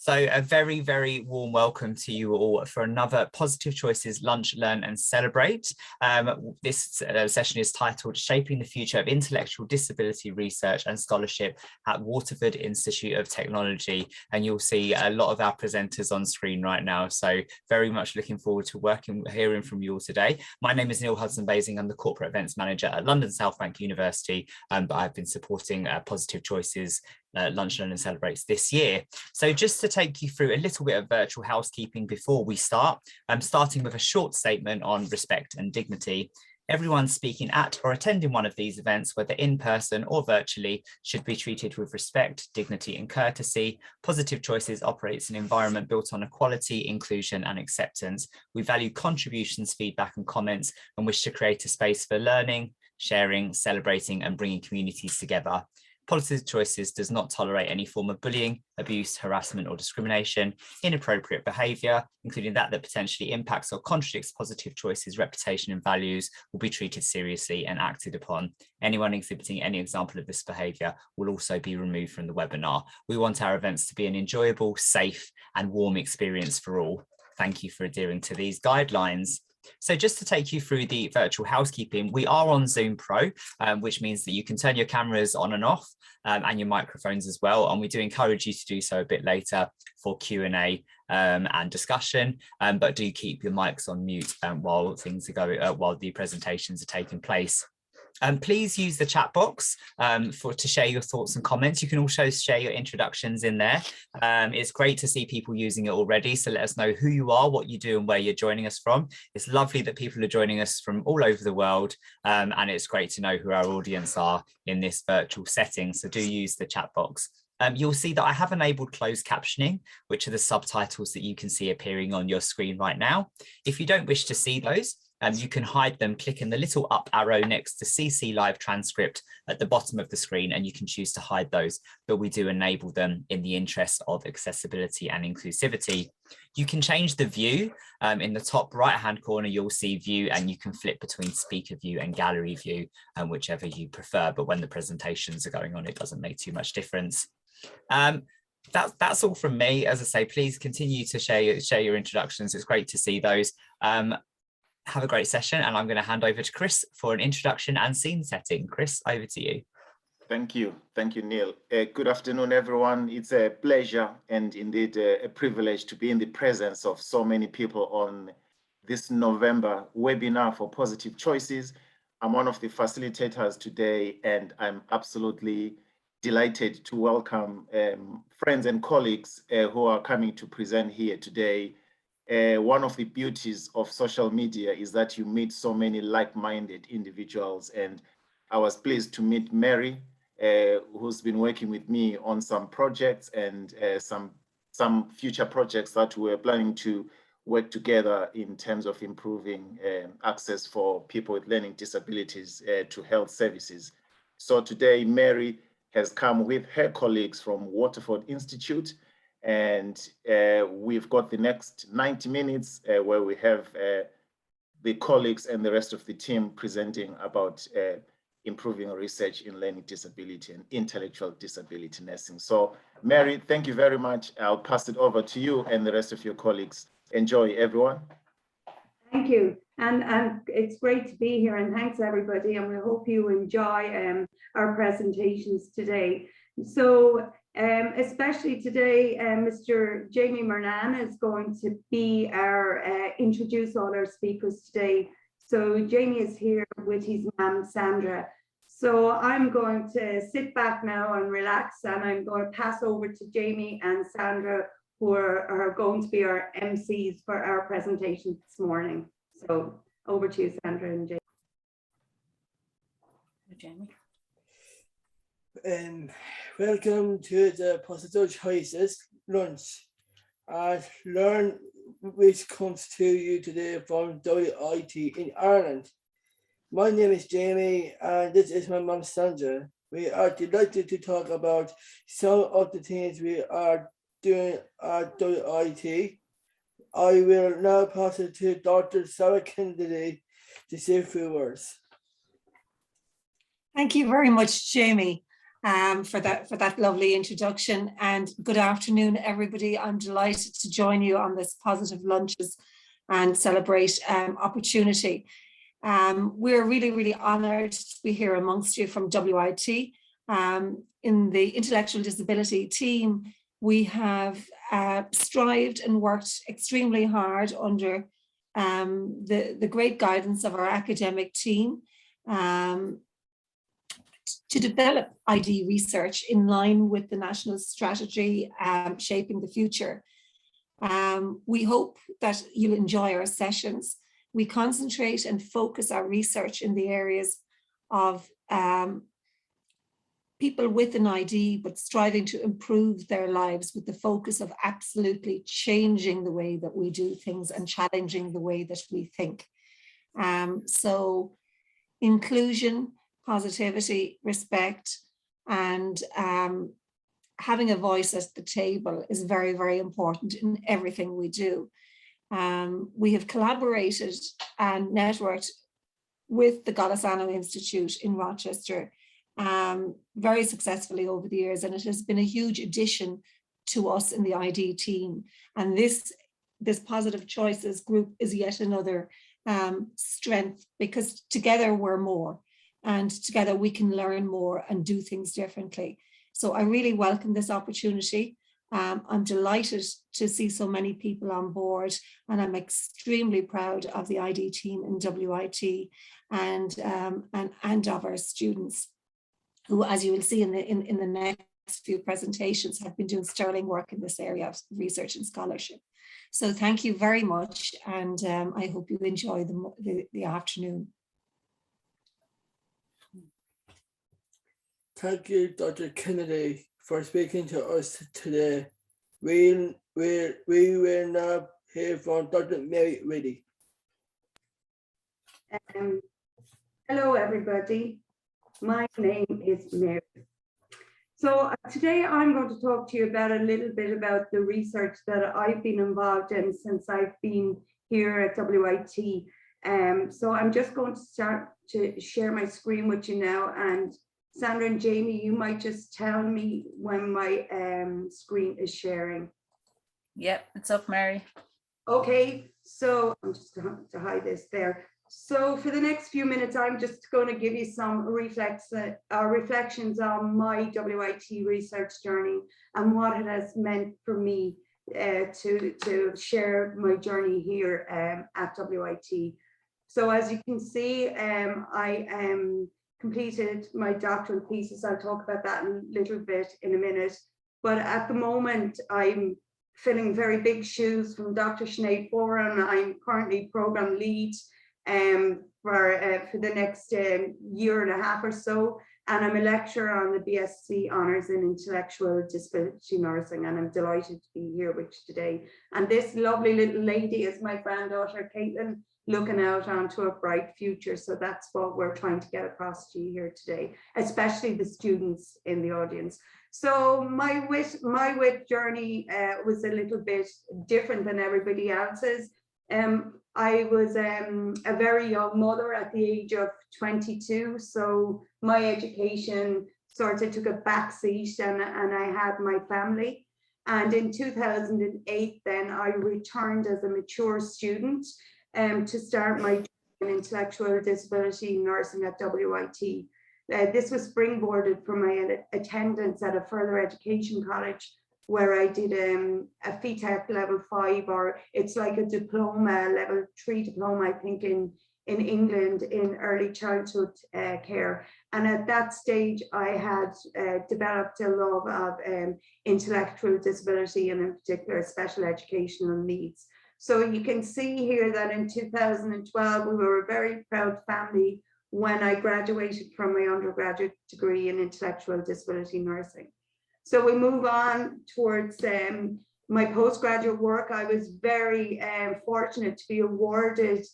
So a very, very warm welcome to you all for another Positive Choices Lunch, Learn and Celebrate. This session is titled Shaping the Future of Intellectual Disability Research and Scholarship at Waterford Institute of Technology. And you'll see a lot of our presenters on screen right now. So very much looking forward to hearing from you all today. My name is Neil Hudson-Basing. I'm the Corporate Events Manager at London South Bank University, but I've been supporting Positive Choices Lunch, Learn and Celebrates this year. So just to take you through a little bit of virtual housekeeping before we start, I'm starting with a short statement on respect and dignity. Everyone speaking at or attending one of these events, whether in person or virtually, should be treated with respect, dignity and courtesy. Positive Choices operates an environment built on equality, inclusion and acceptance. We value contributions, feedback and comments and wish to create a space for learning, sharing, celebrating and bringing communities together. Positive Choices does not tolerate any form of bullying, abuse, harassment or discrimination. Inappropriate behaviour, including that potentially impacts or contradicts Positive Choices' reputation and values, will be treated seriously and acted upon. Anyone exhibiting any example of this behaviour will also be removed from the webinar. We want our events to be an enjoyable, safe and warm experience for all. Thank you for adhering to these guidelines. So just to take you through the virtual housekeeping, we are on Zoom Pro, which means that you can turn your cameras on and off and your microphones as well. And we do encourage you to do so a bit later for Q&A and discussion, but do keep your mics on mute while things are going, while the presentations are taking place. Please use the chat box to share your thoughts and comments. You can also share your introductions in there. It's great to see people using it already, so let us know who you are, what you do and where you're joining us from. It's lovely that people are joining us from all over the world, and it's great to know who our audience are in this virtual setting, so do use the chat box. You'll see that I have enabled closed captioning, which are the subtitles that you can see appearing on your screen right now. If you don't wish to see those, you can hide them clicking the little up arrow next to CC Live Transcript at the bottom of the screen, and you can choose to hide those, but we do enable them in the interest of accessibility and inclusivity. You can change the view. In the top right hand corner, you'll see view, and you can flip between speaker view and gallery view, whichever you prefer, but when the presentations are going on, it doesn't make too much difference. That's all from me. As I say, please continue to share your introductions. It's great to see those. Have a great session, and I'm going to hand over to Chris for an introduction and scene setting. Chris, over to you. Thank you, Neil. Good afternoon, everyone. It's a pleasure and indeed a privilege to be in the presence of so many people on this November webinar for Positive Choices. I'm one of the facilitators today, and I'm absolutely delighted to welcome friends and colleagues who are coming to present here today. One of the beauties of social media is that you meet so many like-minded individuals, and I was pleased to meet Mary, who's been working with me on some projects and some future projects that we're planning to work together in terms of improving access for people with learning disabilities to health services. So today, Mary has come with her colleagues from Waterford Institute, and we've got the next 90 minutes where we have the colleagues and the rest of the team presenting about improving research in learning disability and intellectual disability nursing. So Mary, thank you very much. I'll pass it over to you and the rest of your colleagues. Enjoy, everyone. Thank you. And it's great to be here, and thanks everybody, and we hope you enjoy our presentations today. So especially today, Mr. Jamie Mernan is going to be introduce all our speakers today. So Jamie is here with his mum, Sandra. So I'm going to sit back now and relax, and I'm going to pass over to Jamie and Sandra, who are going to be our MCs for our presentation this morning. So over to you, Sandra and Jamie. Welcome to the Positive Choices Lunch and Learn, which comes to you today from WIT in Ireland. My name is Jamie, and this is my mum, Sandra. We are delighted to talk about some of the things we are doing at WIT. I will now pass it to Dr. Sarah Kennedy to say a few words. Thank you very much, Jamie. for that lovely introduction, and good afternoon, everybody. I'm delighted to join you on this Positive Lunches and Celebrate opportunity. We're really, really honoured to be here amongst you from WIT. In the intellectual disability team, we have strived and worked extremely hard under the great guidance of our academic team to develop ID research in line with the national strategy shaping the future. We hope that you'll enjoy our sessions. We concentrate and focus our research in the areas of people with an ID, but striving to improve their lives with the focus of absolutely changing the way that we do things and challenging the way that we think. So inclusion, positivity, respect, and having a voice at the table is very, very important in everything we do. We have collaborated and networked with the Golisano Institute in Rochester very successfully over the years, and it has been a huge addition to us in the ID team. And this Positive Choices group is yet another strength, because together we're more, and together we can learn more and do things differently. So I really welcome this opportunity. I'm delighted to see so many people on board, and I'm extremely proud of the ID team in WIT and of our students, who, as you will see in the next few presentations, have been doing sterling work in this area of research and scholarship. So thank you very much, and I hope you enjoy the afternoon. Thank you, Dr. Kennedy, for speaking to us today. We will now hear from Dr. Mary Reedy. Hello, everybody. My name is Mary. So today I'm going to talk to you about a little bit about the research that I've been involved in since I've been here at WIT. So I'm just going to start to share my screen with you now, and Sandra and Jamie, you might just tell me when my screen is sharing. Yep, it's up, Mary. Okay, so I'm just going to hide this there. So for the next few minutes, I'm just going to give you some reflections on my WIT research journey and what it has meant for me to share my journey here at WIT. So as you can see, I completed my doctoral thesis. I'll talk about that a little bit in a minute. But at the moment, I'm filling very big shoes from Dr. Sinead Foran. I'm currently program lead for the next year and a half or so, and I'm a lecturer on the BSc Honours in Intellectual Disability Nursing, and I'm delighted to be here with you today. And this lovely little lady is my granddaughter, Caitlin, looking out onto a bright future. So that's what we're trying to get across to you here today, especially the students in the audience. So my WIT journey was a little bit different than everybody else's. I was a very young mother at the age of 22, so my education sort of took a backseat, and I had my family. And in 2008, then I returned as a mature student to start my intellectual disability nursing at WIT. This was springboarded from my attendance at a further education college, where I did a FETEC level 5, or it's like a diploma, level 3 diploma, I think, in England in early childhood care. And at that stage, I had developed a love of intellectual disability, and in particular special educational needs. So you can see here that in 2012, we were a very proud family when I graduated from my undergraduate degree in intellectual disability nursing. So we move on towards my postgraduate work. I was very fortunate to be awarded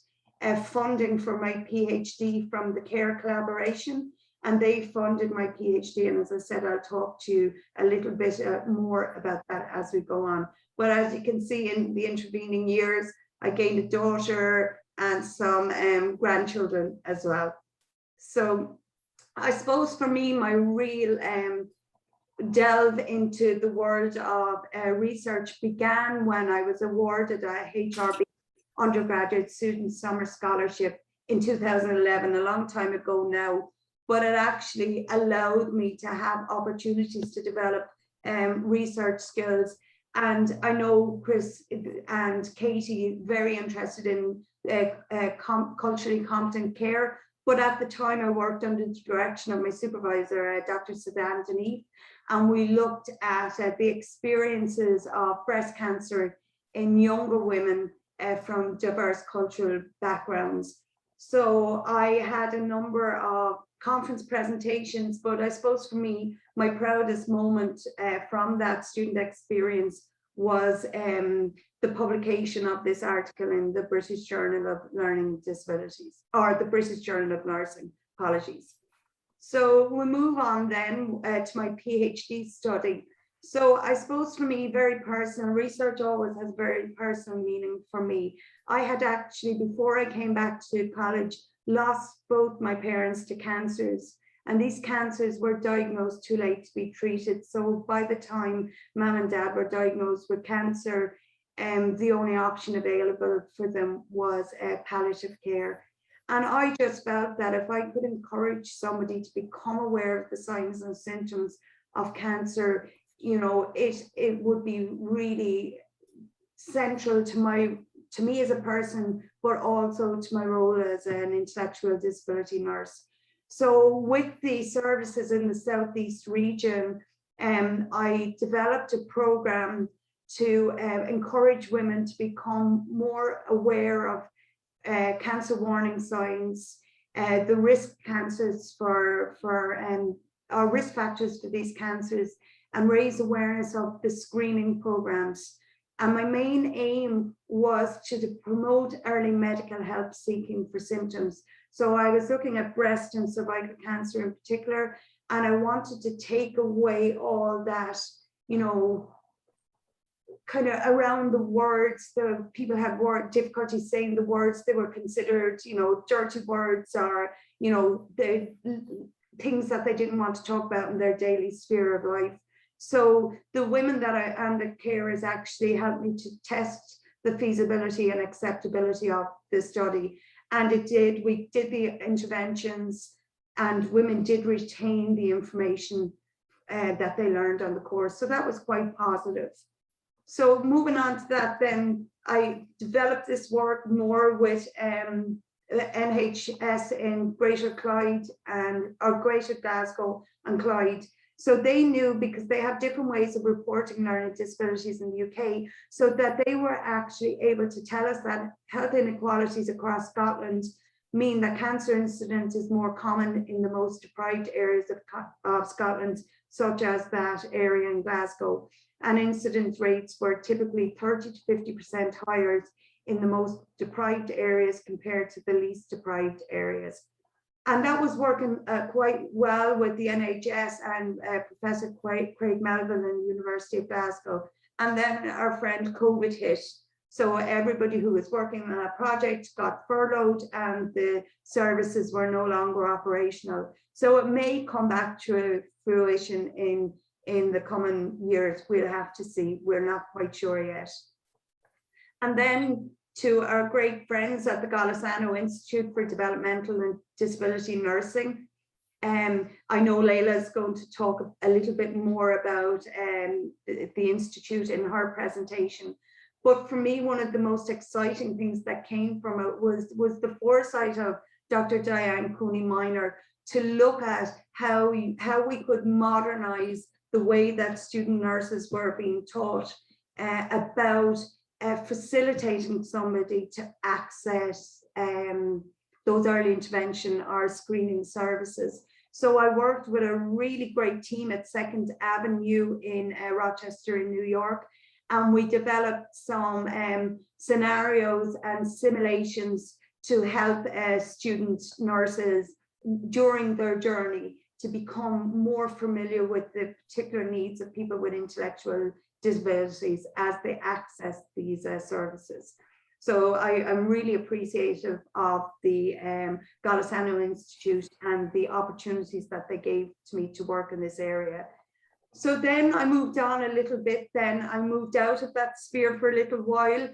funding for my PhD from the Care Collaboration, and they funded my PhD. And as I said, I'll talk to you a little bit more about that as we go on. But as you can see, in the intervening years, I gained a daughter and some grandchildren as well. So I suppose for me, my real delve into the world of research began when I was awarded a HRB undergraduate student summer scholarship in 2011, a long time ago now, but it actually allowed me to have opportunities to develop research skills. And I know Chris and Katie very interested in culturally competent care, but at the time I worked under the direction of my supervisor, Dr. Suzanne Denis, and we looked at the experiences of breast cancer in younger women from diverse cultural backgrounds. So I had a number of conference presentations, but I suppose for me, my proudest moment from that student experience was the publication of this article in the British Journal of Learning Disabilities, or the British Journal of Nursing, apologies. So we move on then to my PhD study. So I suppose for me, very personal, research always has very personal meaning for me. I had actually, before I came back to college, lost both my parents to cancers, and these cancers were diagnosed too late to be treated. So by the time mom and dad were diagnosed with cancer, the only option available for them was palliative care. And I just felt that if I could encourage somebody to become aware of the signs and symptoms of cancer, you know, it would be really central to me as a person, but also to my role as an intellectual disability nurse. So with the services in the Southeast region, I developed a program to encourage women to become more aware of cancer warning signs, the risk cancers or risk factors for these cancers, and raise awareness of the screening programs. And my main aim was to promote early medical help seeking for symptoms. So I was looking at breast and cervical cancer in particular, and I wanted to take away all that, you know, kind of around the words. The people had difficulty saying the words. They were considered, you know, dirty words, or, you know, the things that they didn't want to talk about in their daily sphere of life. So the women that and the carers actually helped me to test the feasibility and acceptability of the study. And it did. We did the interventions, and women did retain the information that they learned on the course. So that was quite positive. So moving on to that, then I developed this work more with the NHS in Greater Clyde or Greater Glasgow and Clyde. So they knew, because they have different ways of reporting learning disabilities in the UK, so that they were actually able to tell us that health inequalities across Scotland mean that cancer incidence is more common in the most deprived areas of Scotland, such as that area in Glasgow. And incidence rates were typically 30 to 50% higher in the most deprived areas compared to the least deprived areas. And that was working quite well with the NHS and Professor Craig Melville in the University of Glasgow. And then our friend COVID hit. So everybody who was working on a project got furloughed, and the services were no longer operational. So it may come back to fruition in the coming years. We'll have to see. We're not quite sure yet. And then to our great friends at the Golisano Institute for Developmental and Disability Nursing. I know Leila is going to talk a little bit more about the Institute in her presentation. But for me, one of the most exciting things that came from it was the foresight of Dr. Diane Cooney-Minor to look at how we could modernize the way that student nurses were being taught about facilitating somebody to access those early intervention or screening services. So I worked with a really great team at Second Avenue in Rochester in New York, and we developed some scenarios and simulations to help student nurses during their journey to become more familiar with the particular needs of people with intellectual disabilities as they access these services. So I'm really appreciative of the Golisano Institute and the opportunities that they gave to me to work in this area. So then I moved on a little bit. Then I moved out of that sphere for a little while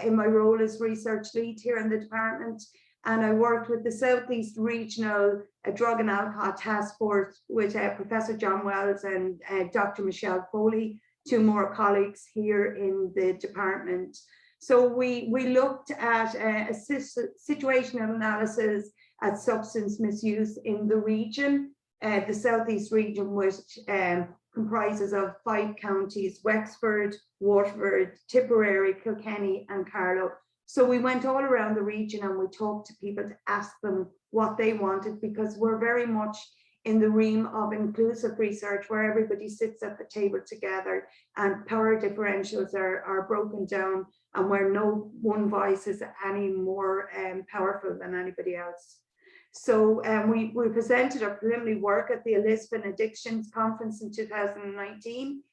in my role as research lead here in the department. And I worked with the Southeast Regional Drug and Alcohol Task Force with Professor John Wells and Dr. Michelle Foley, two more colleagues here in the department. So we looked at a situational analysis at substance misuse in the region, the Southeast region, which comprises of 5 counties: Wexford, Waterford, Tipperary, Kilkenny and Carlow. So we went all around the region and we talked to people to ask them what they wanted, because we're very much in the realm of inclusive research where everybody sits at the table together and power differentials are broken down, and where no one voice is any more powerful than anybody else. So we presented our preliminary work at the Elizabeth Addictions Conference in 2019.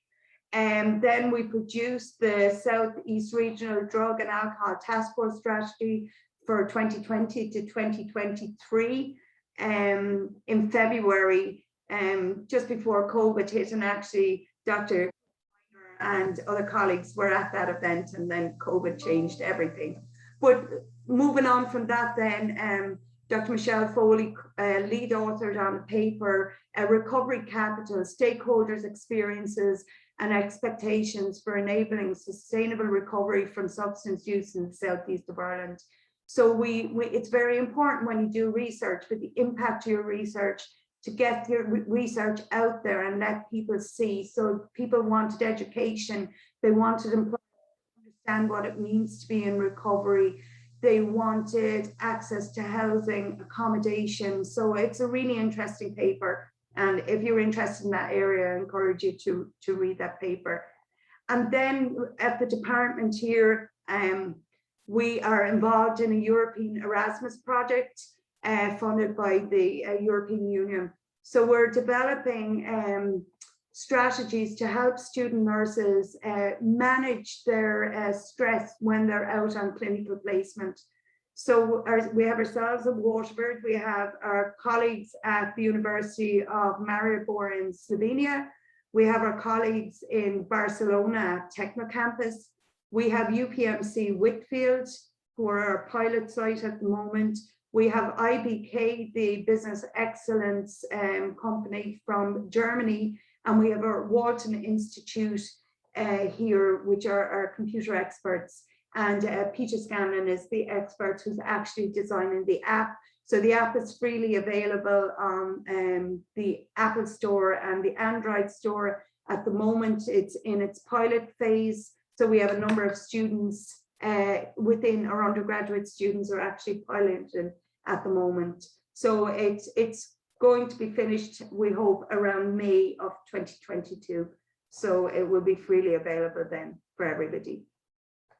And then we produced the Southeast Regional Drug and Alcohol Task Force Strategy for 2020 to 2023 in February, just before COVID hit, and actually Dr. and other colleagues were at that event, and then COVID changed everything. But moving on from that then, Dr. Michelle Foley lead authored on a paper, Recovery Capital, Stakeholders' Experiences and Expectations for Enabling Sustainable Recovery from Substance Use in the Southeast of Ireland. So it's very important when you do research, for the impact of your research, to get your research out there and let people see. So people wanted education, they wanted employment, understand what it means to be in recovery. They wanted access to housing, accommodation. So it's a really interesting paper. And if you're interested in that area, I encourage you to read that paper. And then at the department here, we are involved in a European Erasmus project funded by the European Union. So we're developing strategies to help student nurses manage their stress when they're out on clinical placement. So we have ourselves at Waterford, we have our colleagues at the University of Maribor in Slovenia, we have our colleagues in Barcelona at Technocampus, we have UPMC Whitfield, who are our pilot site at the moment. We have IBK, the Business Excellence company from Germany, and we have our Waterford Institute here, which are our computer experts. And Peter Scanlon is the expert who's actually designing the app. So the app is freely available on the Apple Store and the Android Store. At the moment, it's in its pilot phase. So we have a number of students within our undergraduate students are actually piloting at the moment. So it's going to be finished, we hope, around May of 2022. So it will be freely available then for everybody.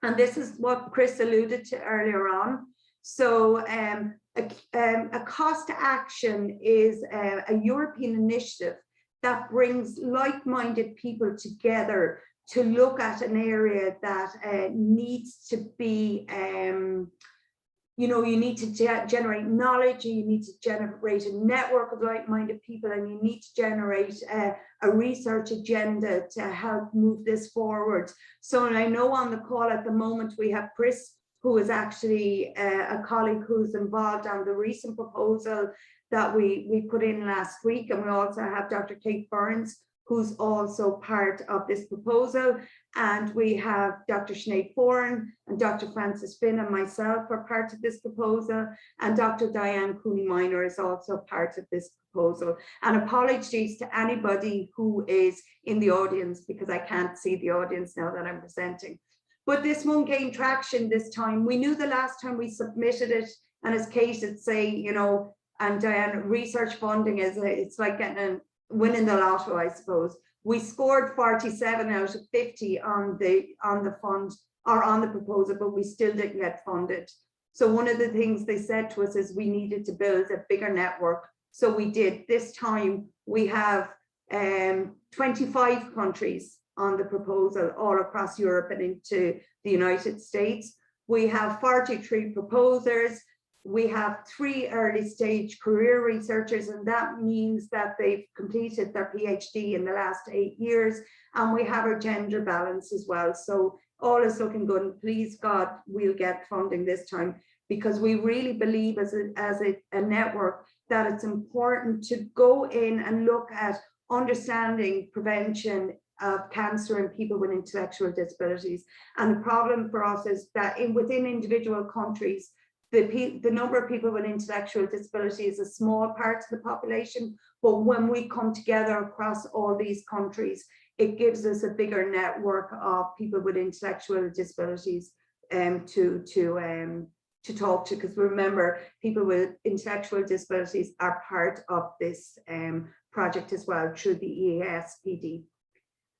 And this is what Chris alluded to earlier on. So a cost to action is a European initiative that brings like-minded people together to look at an area that needs to be, you need to generate knowledge, and you need to generate a network of like-minded people, and you need to generate a research agenda to help move this forward. So, and I know on the call at the moment we have Chris, who is actually a colleague who's involved on the recent proposal that we put in last week, and we also have Dr. Kate Burns, who's also part of this proposal. And we have Dr. Sinead Foran and Dr. Francis Finn and myself are part of this proposal. And Dr. Diane Cooney-Minor is also part of this proposal. And apologies to anybody who is in the audience, because I can't see the audience now that I'm presenting. But this won't gain traction this time. We knew the last time we submitted it, and as Kate would say, and Diane, research funding it's like winning the lotto, I suppose. We scored 47 out of 50 on the fund or on the proposal, but we still didn't get funded. So one of the things they said to us is we needed to build a bigger network. So we did. This time we have 25 countries on the proposal all across Europe and into the United States. We have 43 proposers. We have 3 early stage career researchers, and that means that they've completed their PhD in the last 8 years. And we have our gender balance as well. So all is looking good, and please God, we'll get funding this time, because we really believe as a network that it's important to go in and look at understanding prevention of cancer in people with intellectual disabilities. And the problem for us is that within individual countries, the number of people with intellectual disability is a small part of the population, but when we come together across all these countries, it gives us a bigger network of people with intellectual disabilities to talk to, because remember, people with intellectual disabilities are part of this project as well through the EASPD.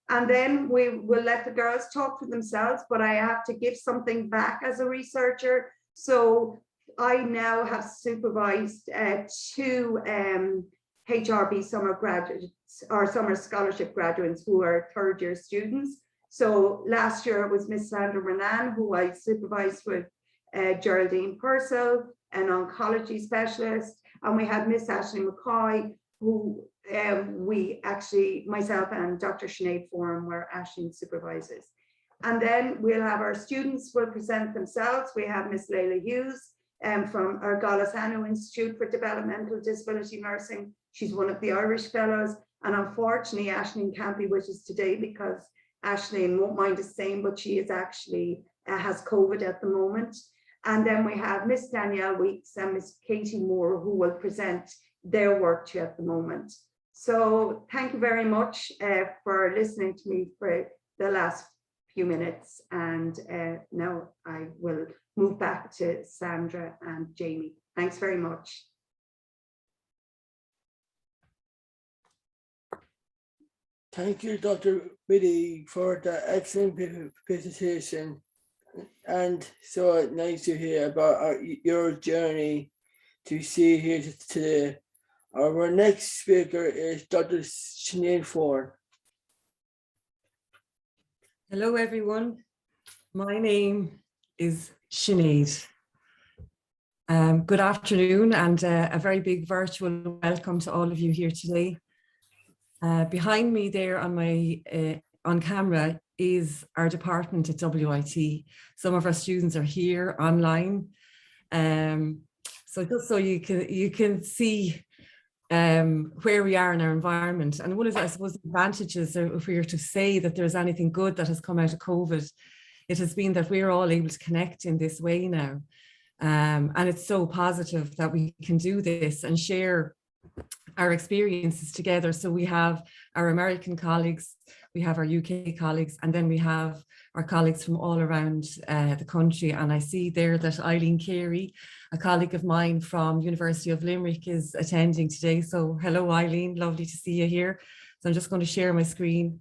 And then we will let the girls talk for themselves, but I have to give something back as a researcher. So I now have supervised 2 HRB summer graduates or summer scholarship graduates who are 3rd year students. So last year it was Miss Sandra Renan, who I supervised with Geraldine Purcell, an oncology specialist, and we had Miss Ashley McCoy, who we actually, myself and Dr. Sinead Foran were Ashley's supervisors. And then we'll have our students will present themselves. We have Miss Leila Hughes from our Golisano Institute for Developmental Disability Nursing. She's one of the Irish Fellows. And unfortunately, Aisling can't be with us today because Aisling won't mind us saying, but she is actually has COVID at the moment. And then we have Miss Danielle Weeks and Miss Katie Moore, who will present their work to you at the moment. So thank you very much for listening to me for the last few minutes. And now I will move back to Sandra and Jamie. Thanks very much. Thank you, Dr. Biddy, for the excellent presentation. And so nice to hear about your journey to see here today. Our next speaker is Dr. Sinead Foran. Hello, everyone. My name is Sinead. Good afternoon, and a very big virtual welcome to all of you here today. Behind me there on my on camera is our department at WIT. Some of our students are here online. So just so you can see where we are in our environment. And one of, I suppose, the advantages, if we were to say that there's anything good that has come out of COVID, it has been that we're all able to connect in this way now. And it's so positive that we can do this and share our experiences together. So we have our American colleagues, we have our UK colleagues, and then we have our colleagues from all around the country. And I see there that Eileen Carey, a colleague of mine from University of Limerick, is attending today. So hello, Eileen, lovely to see you here. So I'm just going to share my screen.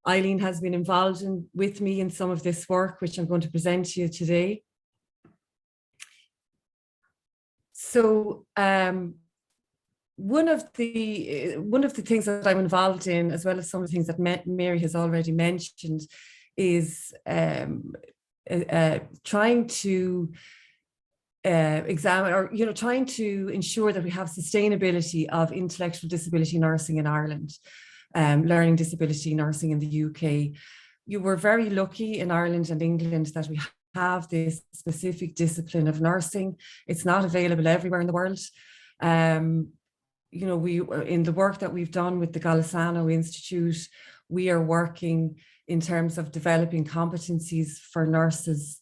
Eileen has been involved with me in some of this work, which I'm going to present to you today. So one of the things that I'm involved in, as well as some of the things that Mary has already mentioned, is trying to examine, or trying to ensure that we have sustainability of intellectual disability nursing in Ireland, learning disability nursing in the UK. You were very lucky in Ireland and England that we have this specific discipline of nursing. It's not available everywhere in the world. We, in the work that we've done with the Golisano Institute, we are working in terms of developing competencies for nurses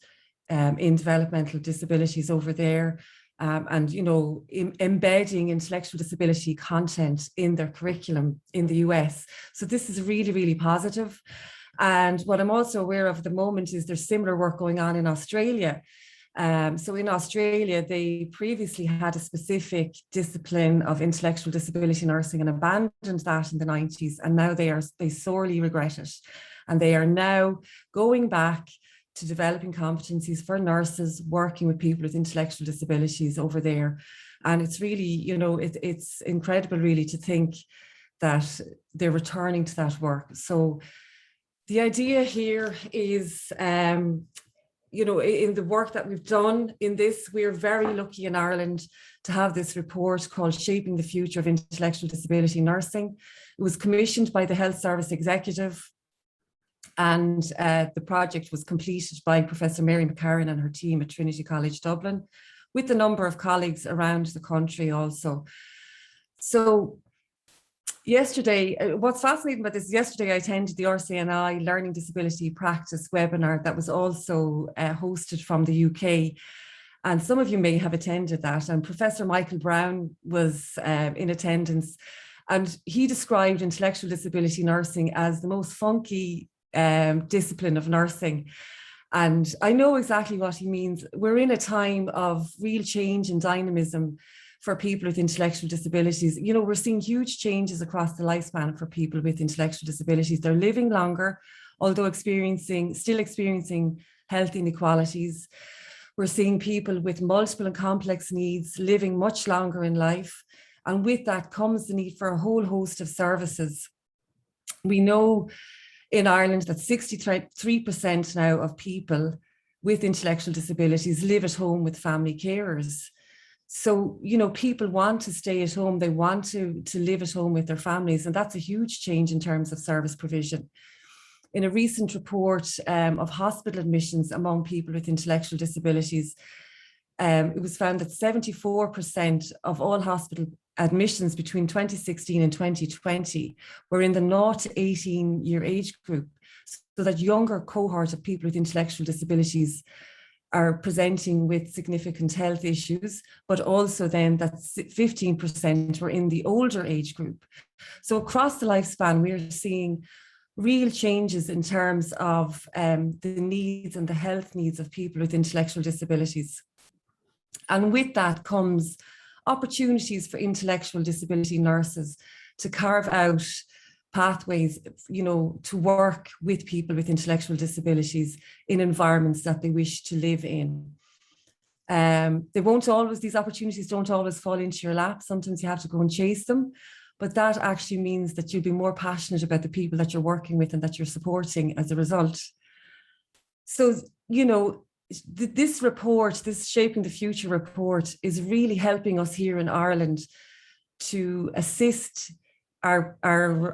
in developmental disabilities over there, and embedding intellectual disability content in their curriculum in the US. So this is really, really positive. And what I'm also aware of at the moment is there's similar work going on in Australia. So in Australia, they previously had a specific discipline of intellectual disability nursing and abandoned that in the 90s. And now they sorely regret it. And they are now going back to developing competencies for nurses working with people with intellectual disabilities over there. And it's really, it's incredible really to think that they're returning to that work. So the idea here is you know, in the work that we've done in this, we're very lucky in Ireland to have this report called Shaping the Future of Intellectual Disability Nursing. It was commissioned by the Health Service Executive, and the project was completed by Professor Mary McCarran and her team at Trinity College Dublin, with a number of colleagues around the country also. So yesterday, what's fascinating about this, yesterday I attended the RCNI Learning Disability Practice webinar that was also hosted from the UK. And some of you may have attended that. And Professor Michael Brown was in attendance. And he described intellectual disability nursing as the most funky discipline of nursing. And I know exactly what he means. We're in a time of real change and dynamism for people with intellectual disabilities. You know, we're seeing huge changes across the lifespan for people with intellectual disabilities. They're living longer, although still experiencing health inequalities. We're seeing people with multiple and complex needs living much longer in life. And with that comes the need for a whole host of services. We know in Ireland that 63% now of people with intellectual disabilities live at home with family carers. So, you know, people want to stay at home. They want to live at home with their families. And that's a huge change in terms of service provision. In a recent report of hospital admissions among people with intellectual disabilities, it was found that 74% of all hospital admissions between 2016 and 2020 were in the 0 to 18 year age group. So that younger cohort of people with intellectual disabilities are presenting with significant health issues, but also then that 15% were in the older age group. So across the lifespan, we're seeing real changes in terms of the needs and the health needs of people with intellectual disabilities. And with that comes opportunities for intellectual disability nurses to carve out pathways, you know, to work with people with intellectual disabilities in environments that they wish to live in. These opportunities don't always fall into your lap. Sometimes you have to go and chase them, but that actually means that you'll be more passionate about the people that you're working with and that you're supporting as a result. So, you know, this report, this Shaping the Future report, is really helping us here in Ireland to assist our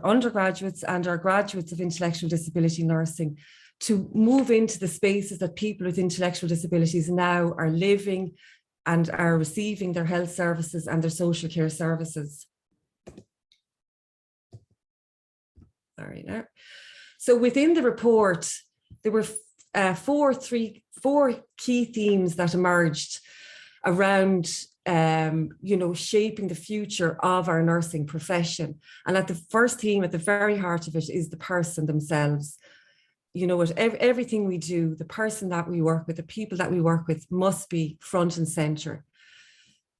undergraduates and our graduates of intellectual disability nursing to move into the spaces that people with intellectual disabilities now are living and are receiving their health services and their social care services. Sorry, now. So within the report, there were four key themes that emerged around you know, shaping the future of our nursing profession. And at the first theme, at the very heart of it, is the person themselves. You know, with everything we do, the person that we work with, the people that we work with must be front and center.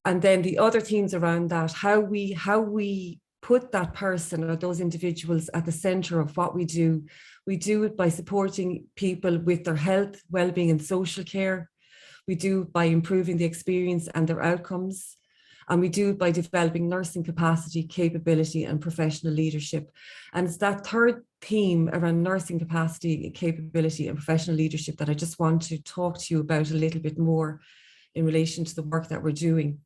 And then the other themes around that, how we put that person or those individuals at the center of what we do. We do it by supporting people with their health, well-being and social care. We do it by improving the experience and their outcomes. And we do it by developing nursing capacity, capability and professional leadership. And it's that third theme around nursing capacity, capability and professional leadership that I just want to talk to you about a little bit more in relation to the work that we're doing.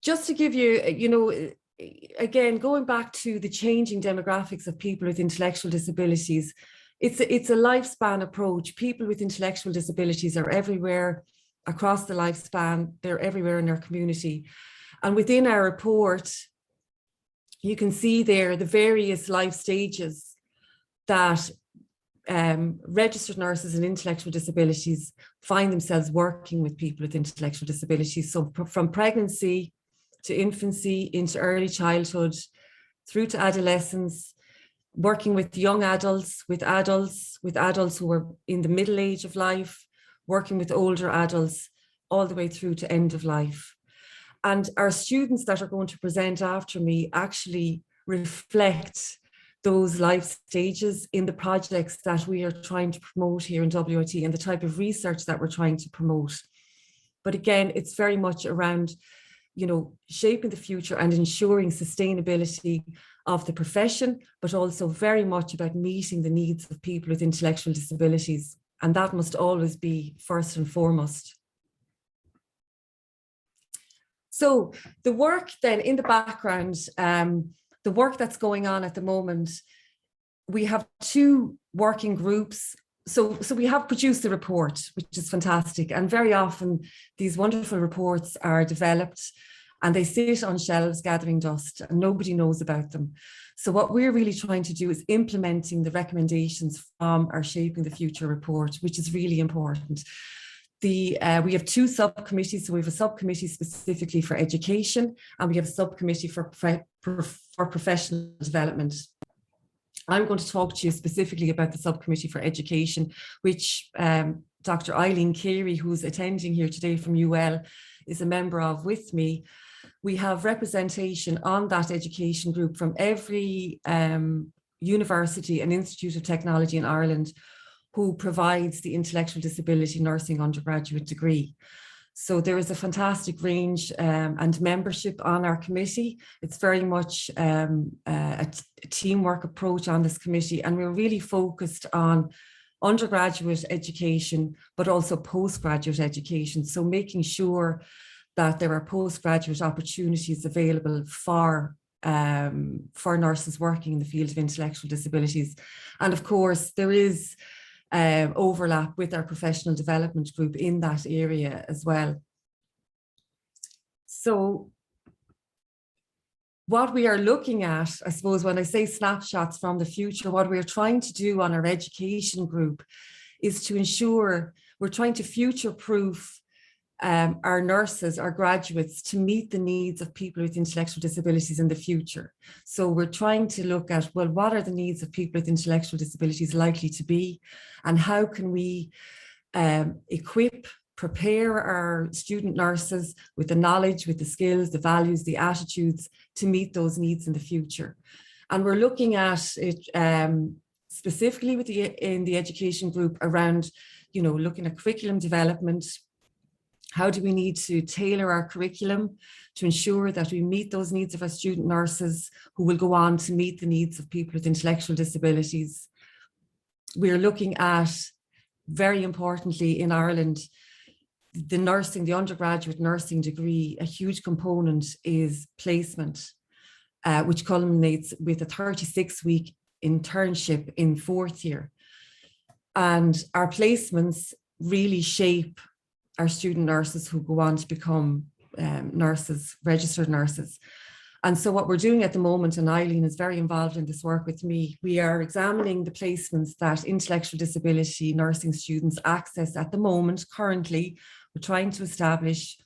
Just to give you, you know, again, going back to the changing demographics of people with intellectual disabilities, it's a lifespan approach. People with intellectual disabilities are everywhere across the lifespan. They're everywhere in our community. And within our report, you can see there the various life stages that registered nurses and intellectual disabilities find themselves working with people with intellectual disabilities. So from pregnancy to infancy, into early childhood, through to adolescence, working with young adults, with adults who are in the middle age of life, working with older adults, all the way through to end of life. And our students that are going to present after me actually reflect those life stages in the projects that we are trying to promote here in WIT and the type of research that we're trying to promote. But again, it's very much around shaping the future and ensuring sustainability of the profession, but also very much about meeting the needs of people with intellectual disabilities. And that must always be first and foremost. So the work then in the background, the work that's going on at the moment, we have 2 working groups. So we have produced the report, which is fantastic. And very often these wonderful reports are developed and they sit on shelves gathering dust and nobody knows about them. So what we're really trying to do is implementing the recommendations from our Shaping the Future report, which is really important. We have 2 subcommittees. So we have a subcommittee specifically for education, and we have a subcommittee for professional development. I'm going to talk to you specifically about the subcommittee for education, which Dr. Eileen Carey, who's attending here today from UL, is a member of with me. We have representation on that education group from every university and institute of technology in Ireland who provides the intellectual disability nursing undergraduate degree. So there is a fantastic range and membership on our committee. It's very much a teamwork approach on this committee, and we're really focused on undergraduate education, but also postgraduate education. So making sure that there are postgraduate opportunities available for nurses working in the field of intellectual disabilities. And of course, there is overlap with our professional development group in that area as well. So what we are looking at, I suppose, when I say snapshots from the future, what we're trying to do on our education group is to ensure we're trying to future-proof our nurses, our graduates, to meet the needs of people with intellectual disabilities in the future. So we're trying to look at, well, what are the needs of people with intellectual disabilities likely to be, and how can we prepare our student nurses with the knowledge, with the skills, the values, the attitudes to meet those needs in the future. And we're looking at it specifically in the education group around, looking at curriculum development. How do we need to tailor our curriculum to ensure that we meet those needs of our student nurses who will go on to meet the needs of people with intellectual disabilities? We're looking at, very importantly in Ireland, the undergraduate nursing degree. A huge component is placement, which culminates with a 36-week internship in 4th year. And our placements really shape our student nurses who go on to become nurses, registered nurses. And so what we're doing at the moment, and Eileen is very involved in this work with me, we are examining the placements that intellectual disability nursing students access at the moment. Currently, we're trying to establish,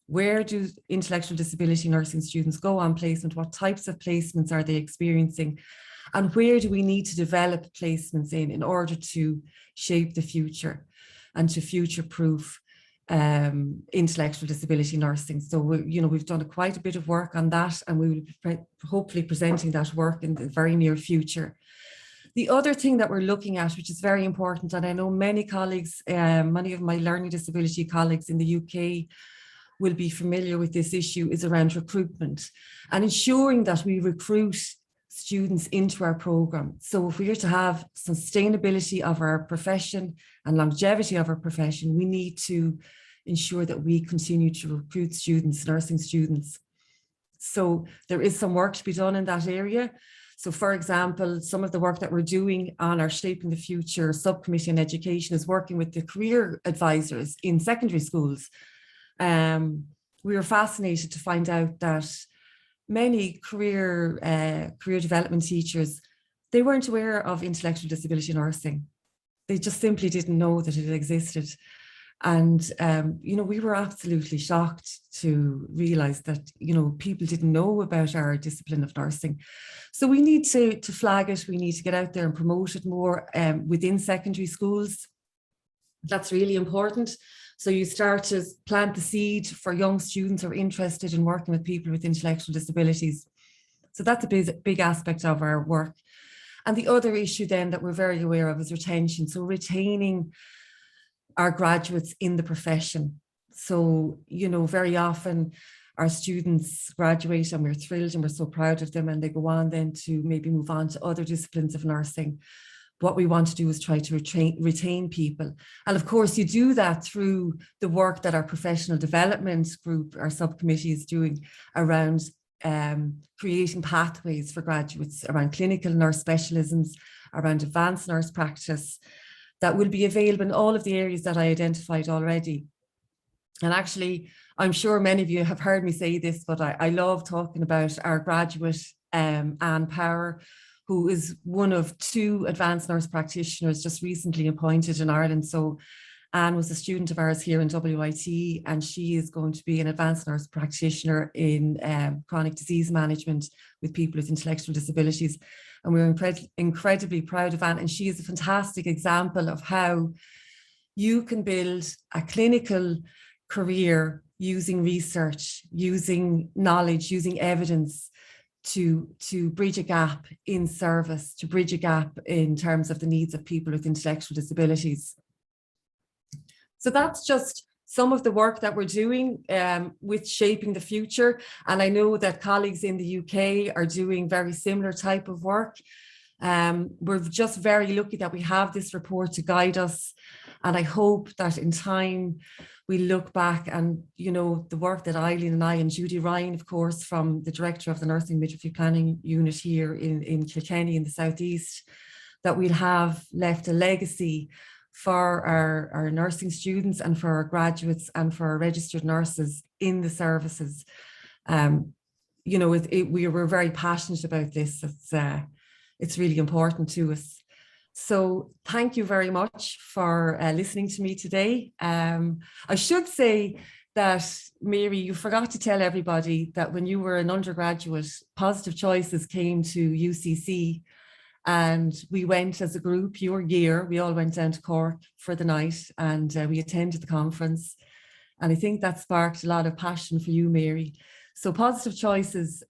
where do intellectual disability nursing students go on placement? What types of placements are they experiencing? And where do we need to develop placements in order to shape the future and to future-proof intellectual disability nursing? So we've done quite a bit of work on that, and we will be hopefully presenting that work in the very near future. The other thing that we're looking at, which is very important, and I know many colleagues, many of my learning disability colleagues in the UK will be familiar with this issue, is around recruitment and ensuring that we recruit students into our program. So if we are to have sustainability of our profession and longevity of our profession, we need to ensure that we continue to recruit students, nursing students. So there is some work to be done in that area. So for example, some of the work that we're doing on our Shaping the Future subcommittee on education is working with the career advisors in secondary schools. We were fascinated to find out that many career development teachers, they weren't aware of intellectual disability nursing. They just simply didn't know that it existed. And, we were absolutely shocked to realize that, people didn't know about our discipline of nursing. So we need to flag it. We need to get out there and promote it more within secondary schools. That's really important. So you start to plant the seed for young students who are interested in working with people with intellectual disabilities. So that's a big aspect of our work. And the other issue then that we're very aware of is retention. So retaining our graduates in the profession. So, very often our students graduate, and we're thrilled and we're so proud of them, and they go on then to maybe move on to other disciplines of nursing. What we want to do is try to retain people. And of course, you do that through the work that our professional development group, our subcommittee, is doing around creating pathways for graduates around clinical nurse specialisms, around advanced nurse practice, that will be available in all of the areas that I identified already. And actually, I'm sure many of you have heard me say this, but I love talking about our graduate, Anne Power, who is one of 2 advanced nurse practitioners just recently appointed in Ireland. So Anne was a student of ours here in WIT, and she is going to be an advanced nurse practitioner in chronic disease management with people with intellectual disabilities. And we're incredibly proud of Anne, and she is a fantastic example of how you can build a clinical career using research, using knowledge, using evidence to bridge a gap in service, to bridge a gap in terms of the needs of people with intellectual disabilities. So that's just some of the work that we're doing with Shaping the Future. And I know that colleagues in the UK are doing very similar type of work. We're just very lucky that we have this report to guide us. And I hope that in time we look back and, you know, the work that Eileen and I and Judy Ryan, of course, from the director of the Nursing Midwifery Planning Unit here in Kilkenny in the Southeast, that we'll have left a legacy for our nursing students and for our graduates and for our registered nurses in the services. You know, we were very passionate about this. It's really important to us. So thank you very much for listening to me today. I should say that, Mary, you forgot to tell everybody that when you were an undergraduate, Positive Choices came to UCC, and we went as a group, your year, we all went down to Cork for the night, and we attended the conference. And I think that sparked a lot of passion for you, Mary. So Positive Choices,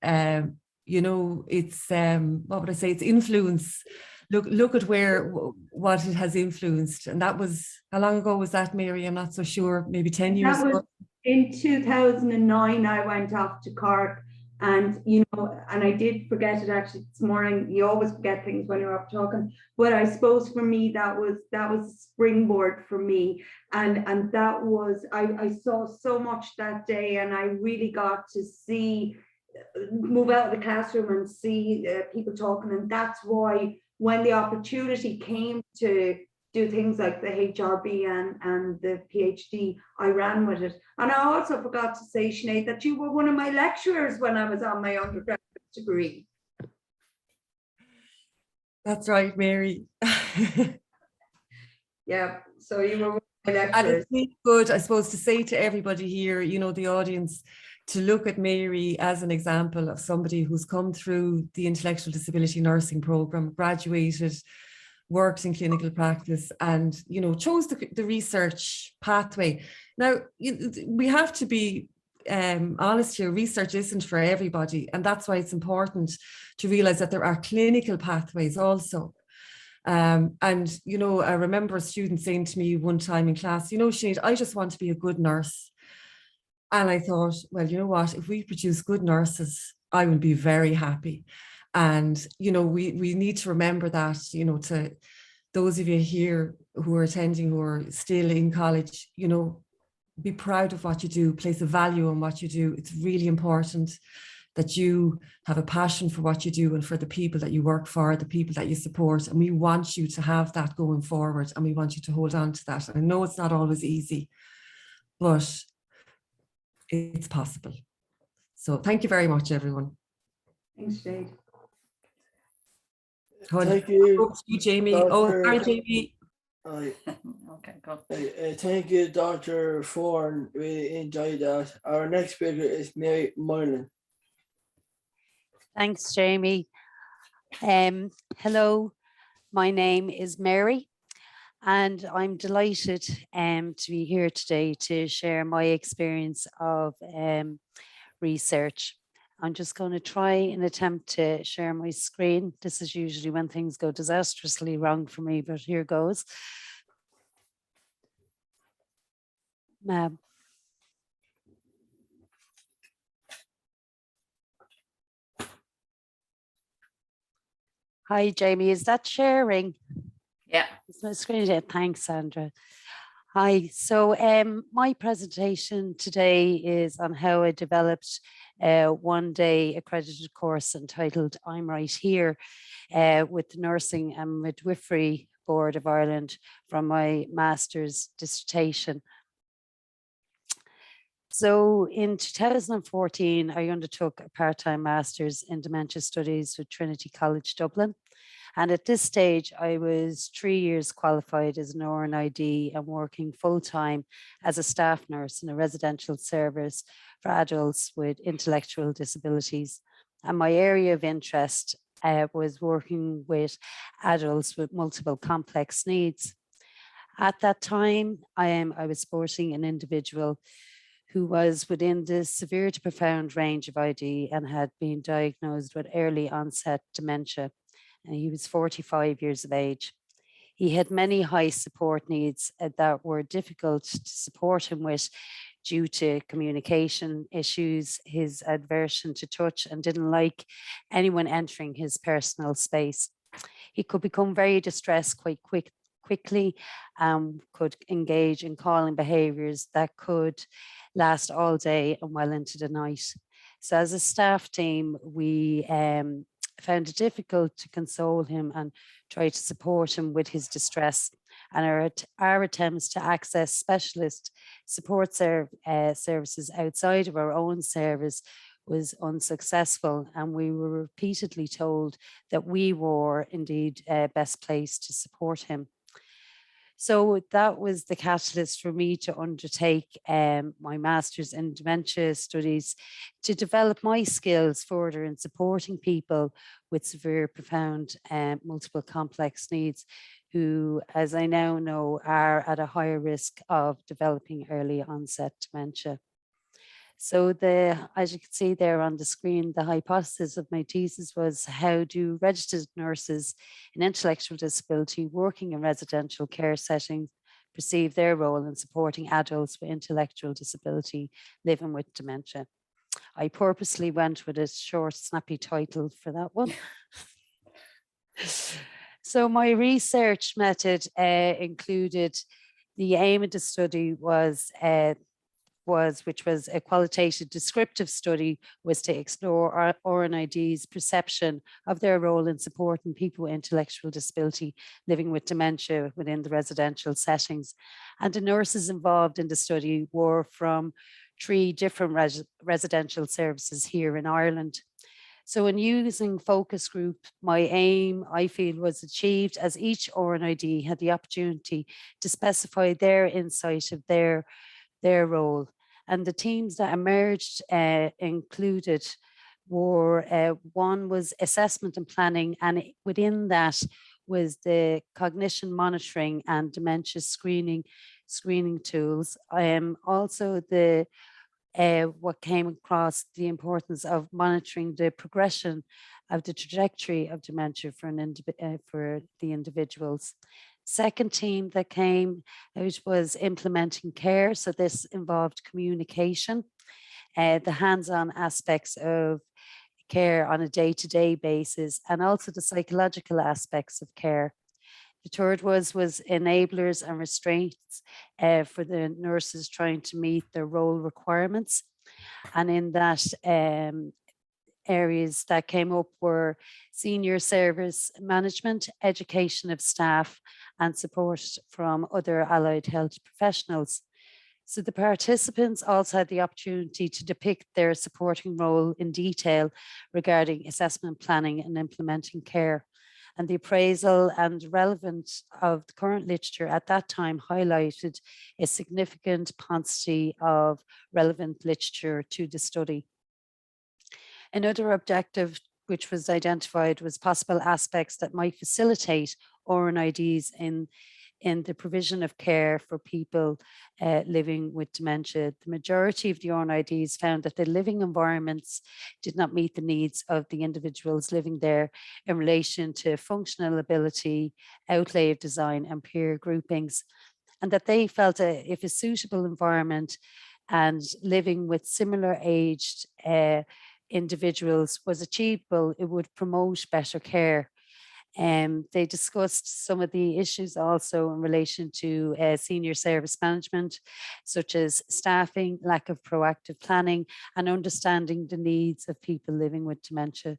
you know, it's, what would I say, it's influence. Look at what it has influenced. And that was, how long ago was that, Mary? I'm not so sure, maybe 10 years ago. In 2009, I went off to Cork, and, you know, and I did forget it actually this morning. You always forget things when you're up talking, but I suppose for me, that was a springboard for me. And that was, I saw so much that day, and I really got to move out of the classroom and see people talking. And that's why when the opportunity came to do things like the HRB and the PhD, I ran with it. And I also forgot to say, Sinead, that you were one of my lecturers when I was on my undergraduate degree. That's right, Mary. Yeah, so you were one of my lecturers. And it's really good, I suppose, to say to everybody here, you know, the audience, to look at Mary as an example of somebody who's come through the intellectual disability nursing program, graduated, worked in clinical practice, and, you know, chose the research pathway. Now, we have to be honest here, research isn't for everybody. And that's why it's important to realize that there are clinical pathways also. And, you know, I remember a student saying to me one time in class, you know, Sinead, I just want to be a good nurse. And I thought, well, you know what, if we produce good nurses, I will be very happy. And, you know, we need to remember that, you know, to those of you here who are attending, who are still in college, you know, be proud of what you do, place a value on what you do. It's really important that you have a passion for what you do and for the people that you work for, the people that you support. And we want you to have that going forward, and we want you to hold on to that. I know it's not always easy, but it's possible. So thank you very much, everyone. Thanks, Jade. Thank you, Jamie. Dr. Oh, sorry, Jamie. Okay, go. Thank you, Dr. Foran. Really enjoyed that. Our next speaker is Mary Moylan. Thanks, Jamie. Hello, my name is Mary, and I'm delighted to be here today to share my experience of research. I'm just going to try and attempt to share my screen. This is usually when things go disastrously wrong for me, but here goes. Hi, Jamie. Is that sharing? Yeah. Is my screen there? Thanks, Sandra. Hi. So my presentation today is on how I developed a one-day accredited course entitled I'm Right Here with the Nursing and Midwifery Board of Ireland from my master's dissertation. So in 2014, I undertook a part-time master's in dementia studies with Trinity College Dublin. And at this stage, I was 3 years qualified as an RNID and working full-time as a staff nurse in a residential service for adults with intellectual disabilities. And my area of interest was working with adults with multiple complex needs. At that time, I was supporting an individual who was within the severe to profound range of ID and had been diagnosed with early onset dementia. And he was 45 years of age. He had many high support needs that were difficult to support him with due to communication issues, his aversion to touch, and didn't like anyone entering his personal space. He could become very distressed quite quickly, could engage in calling behaviours that could last all day and well into the night. So as a staff team, we found it difficult to console him and try to support him with his distress. And our attempts to access specialist support services outside of our own service was unsuccessful, and we were repeatedly told that we were indeed best placed to support him. So that was the catalyst for me to undertake my master's in dementia studies to develop my skills further in supporting people with severe, profound, multiple complex needs who, as I now know, are at a higher risk of developing early onset dementia. So as you can see there on the screen, the hypothesis of my thesis was how do registered nurses in intellectual disability working in residential care settings perceive their role in supporting adults with intellectual disability living with dementia. I purposely went with a short, snappy title for that one. So my research method included the aim of the study which was a qualitative descriptive study, was to explore RNID's perception of their role in supporting people with intellectual disability living with dementia within the residential settings. And the nurses involved in the study were from 3 different residential services here in Ireland. So in using focus group, my aim, I feel, was achieved as each RNID had the opportunity to specify their insight of their role. And the teams that emerged included were, one was assessment and planning, and within that was the cognition monitoring and dementia screening tools. Also what came across the importance of monitoring the progression of the trajectory of dementia for the individuals. Second team that came out was implementing care. So this involved communication, the hands-on aspects of care on a day-to-day basis, and also the psychological aspects of care. The third was enablers and restraints for the nurses trying to meet their role requirements. And in that areas that came up were senior service management, education of staff, and support from other allied health professionals. So the participants also had the opportunity to depict their supporting role in detail regarding assessment planning and implementing care. And the appraisal and relevance of the current literature at that time highlighted a significant quantity of relevant literature to the study. Another objective which was identified was possible aspects that might facilitate RNIDs in the provision of care for people living with dementia. The majority of the RNIDs found that the living environments did not meet the needs of the individuals living there in relation to functional ability, outlay of design, and peer groupings, and that they felt if a suitable environment and living with similar aged individuals was achievable, it would promote better care. They discussed some of the issues also in relation to senior service management, such as staffing, lack of proactive planning, and understanding the needs of people living with dementia.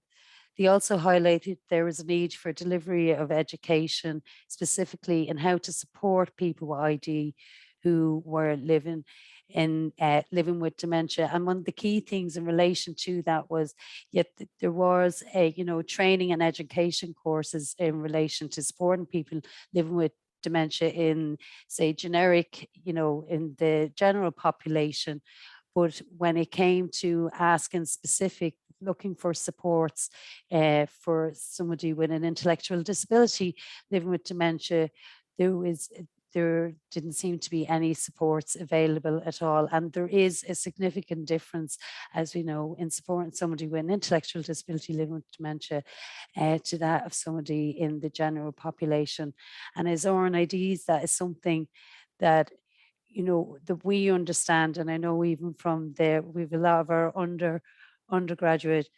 They also highlighted there was a need for delivery of education, specifically in how to support people with ID who were living with dementia. And one of the key things in relation to that was, there was a, training and education courses in relation to supporting people living with dementia in, say, generic, in the general population. But when it came to asking specific, looking for supports for somebody with an intellectual disability living with dementia, there didn't seem to be any supports available at all. And there is a significant difference, as we know, in supporting somebody with an intellectual disability living with dementia to that of somebody in the general population. And as RNIDs, that is something that, that we understand. And I know even from we've a lot of our undergraduate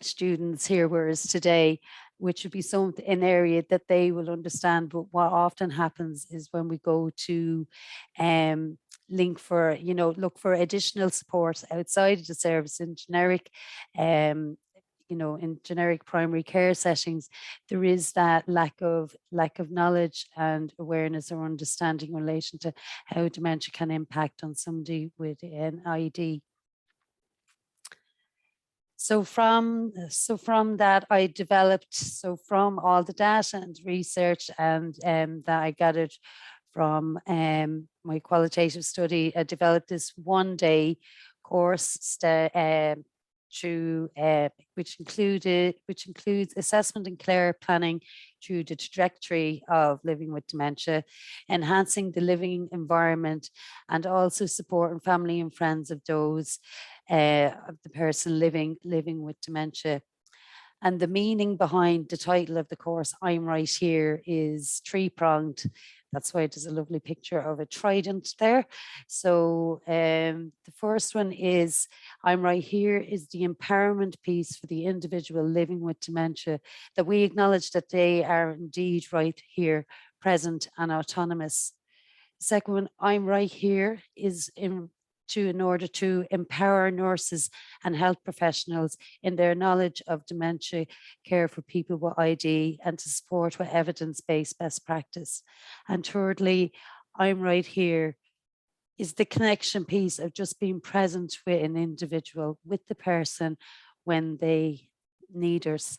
students here, whereas today, which would be an area that they will understand. But what often happens is when we go to look for additional support outside of the service in generic, in generic primary care settings, there is that lack of knowledge and awareness or understanding in relation to how dementia can impact on somebody with an ID. So from that, I developed, from all the data and research and that I gathered from my qualitative study, I developed this one-day course which includes assessment and care planning through the trajectory of living with dementia, enhancing the living environment, and also supporting family and friends of those of the person living with dementia. And the meaning behind the title of the course, I'm Right Here, is three-pronged. That's why there's a lovely picture of a trident there. So the first one is, I'm Right Here is the empowerment piece for the individual living with dementia, that we acknowledge that they are indeed right here, present and autonomous. The second one, I'm Right Here, is in order to empower nurses and health professionals in their knowledge of dementia care for people with ID and to support with evidence-based best practice. And thirdly, I'm Right Here is the connection piece of just being present with an individual, with the person when they need us.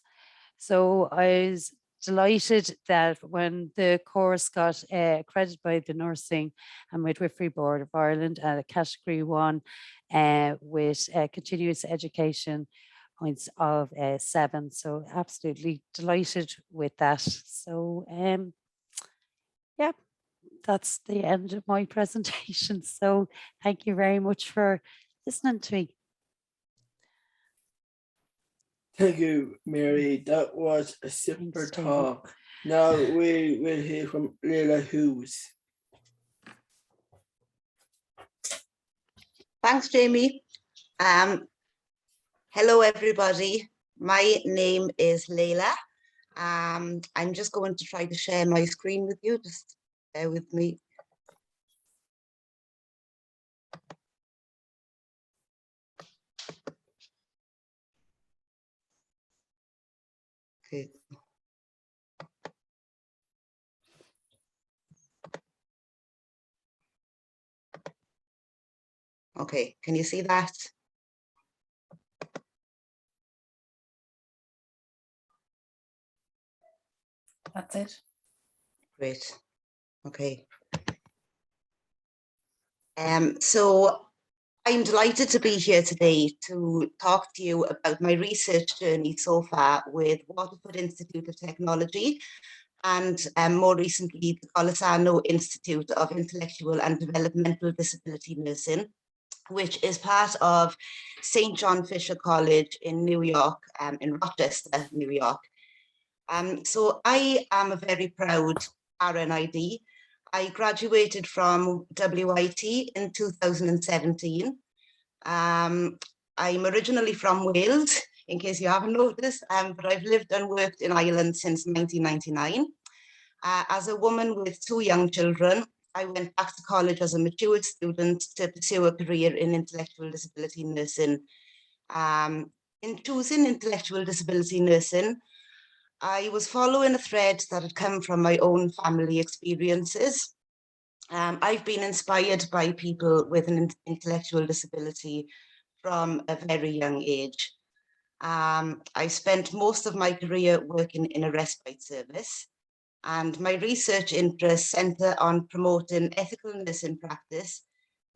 So I was delighted that when the course got accredited by the Nursing and Midwifery Board of Ireland at a category 1 with continuous education points of 7. So absolutely delighted with that. So yeah, that's the end of my presentation. So thank you very much for listening to me. Thank you, Mary. That was a super talk. Now we will hear from Leila Hughes. Thanks, Jamie. Hello, everybody. My name is Leila. I'm just going to try to share my screen with you. Just bear with me. Okay. Okay, can you see that? That's it. Great. Okay. So I'm delighted to be here today to talk to you about my research journey so far with Waterford Institute of Technology and more recently the Golisano Institute of Intellectual and Developmental Disability Nursing, which is part of St. John Fisher College in New York, in Rochester, New York. So I am a very proud RNID. I graduated from WIT in 2017. I'm originally from Wales, in case you haven't noticed, but I've lived and worked in Ireland since 1999. As a woman with 2 young children, I went back to college as a matured student to pursue a career in intellectual disability nursing. In choosing intellectual disability nursing, I was following a thread that had come from my own family experiences. I've been inspired by people with an intellectual disability from a very young age. I spent most of my career working in a respite service, and my research interests centre on promoting ethical nursing practice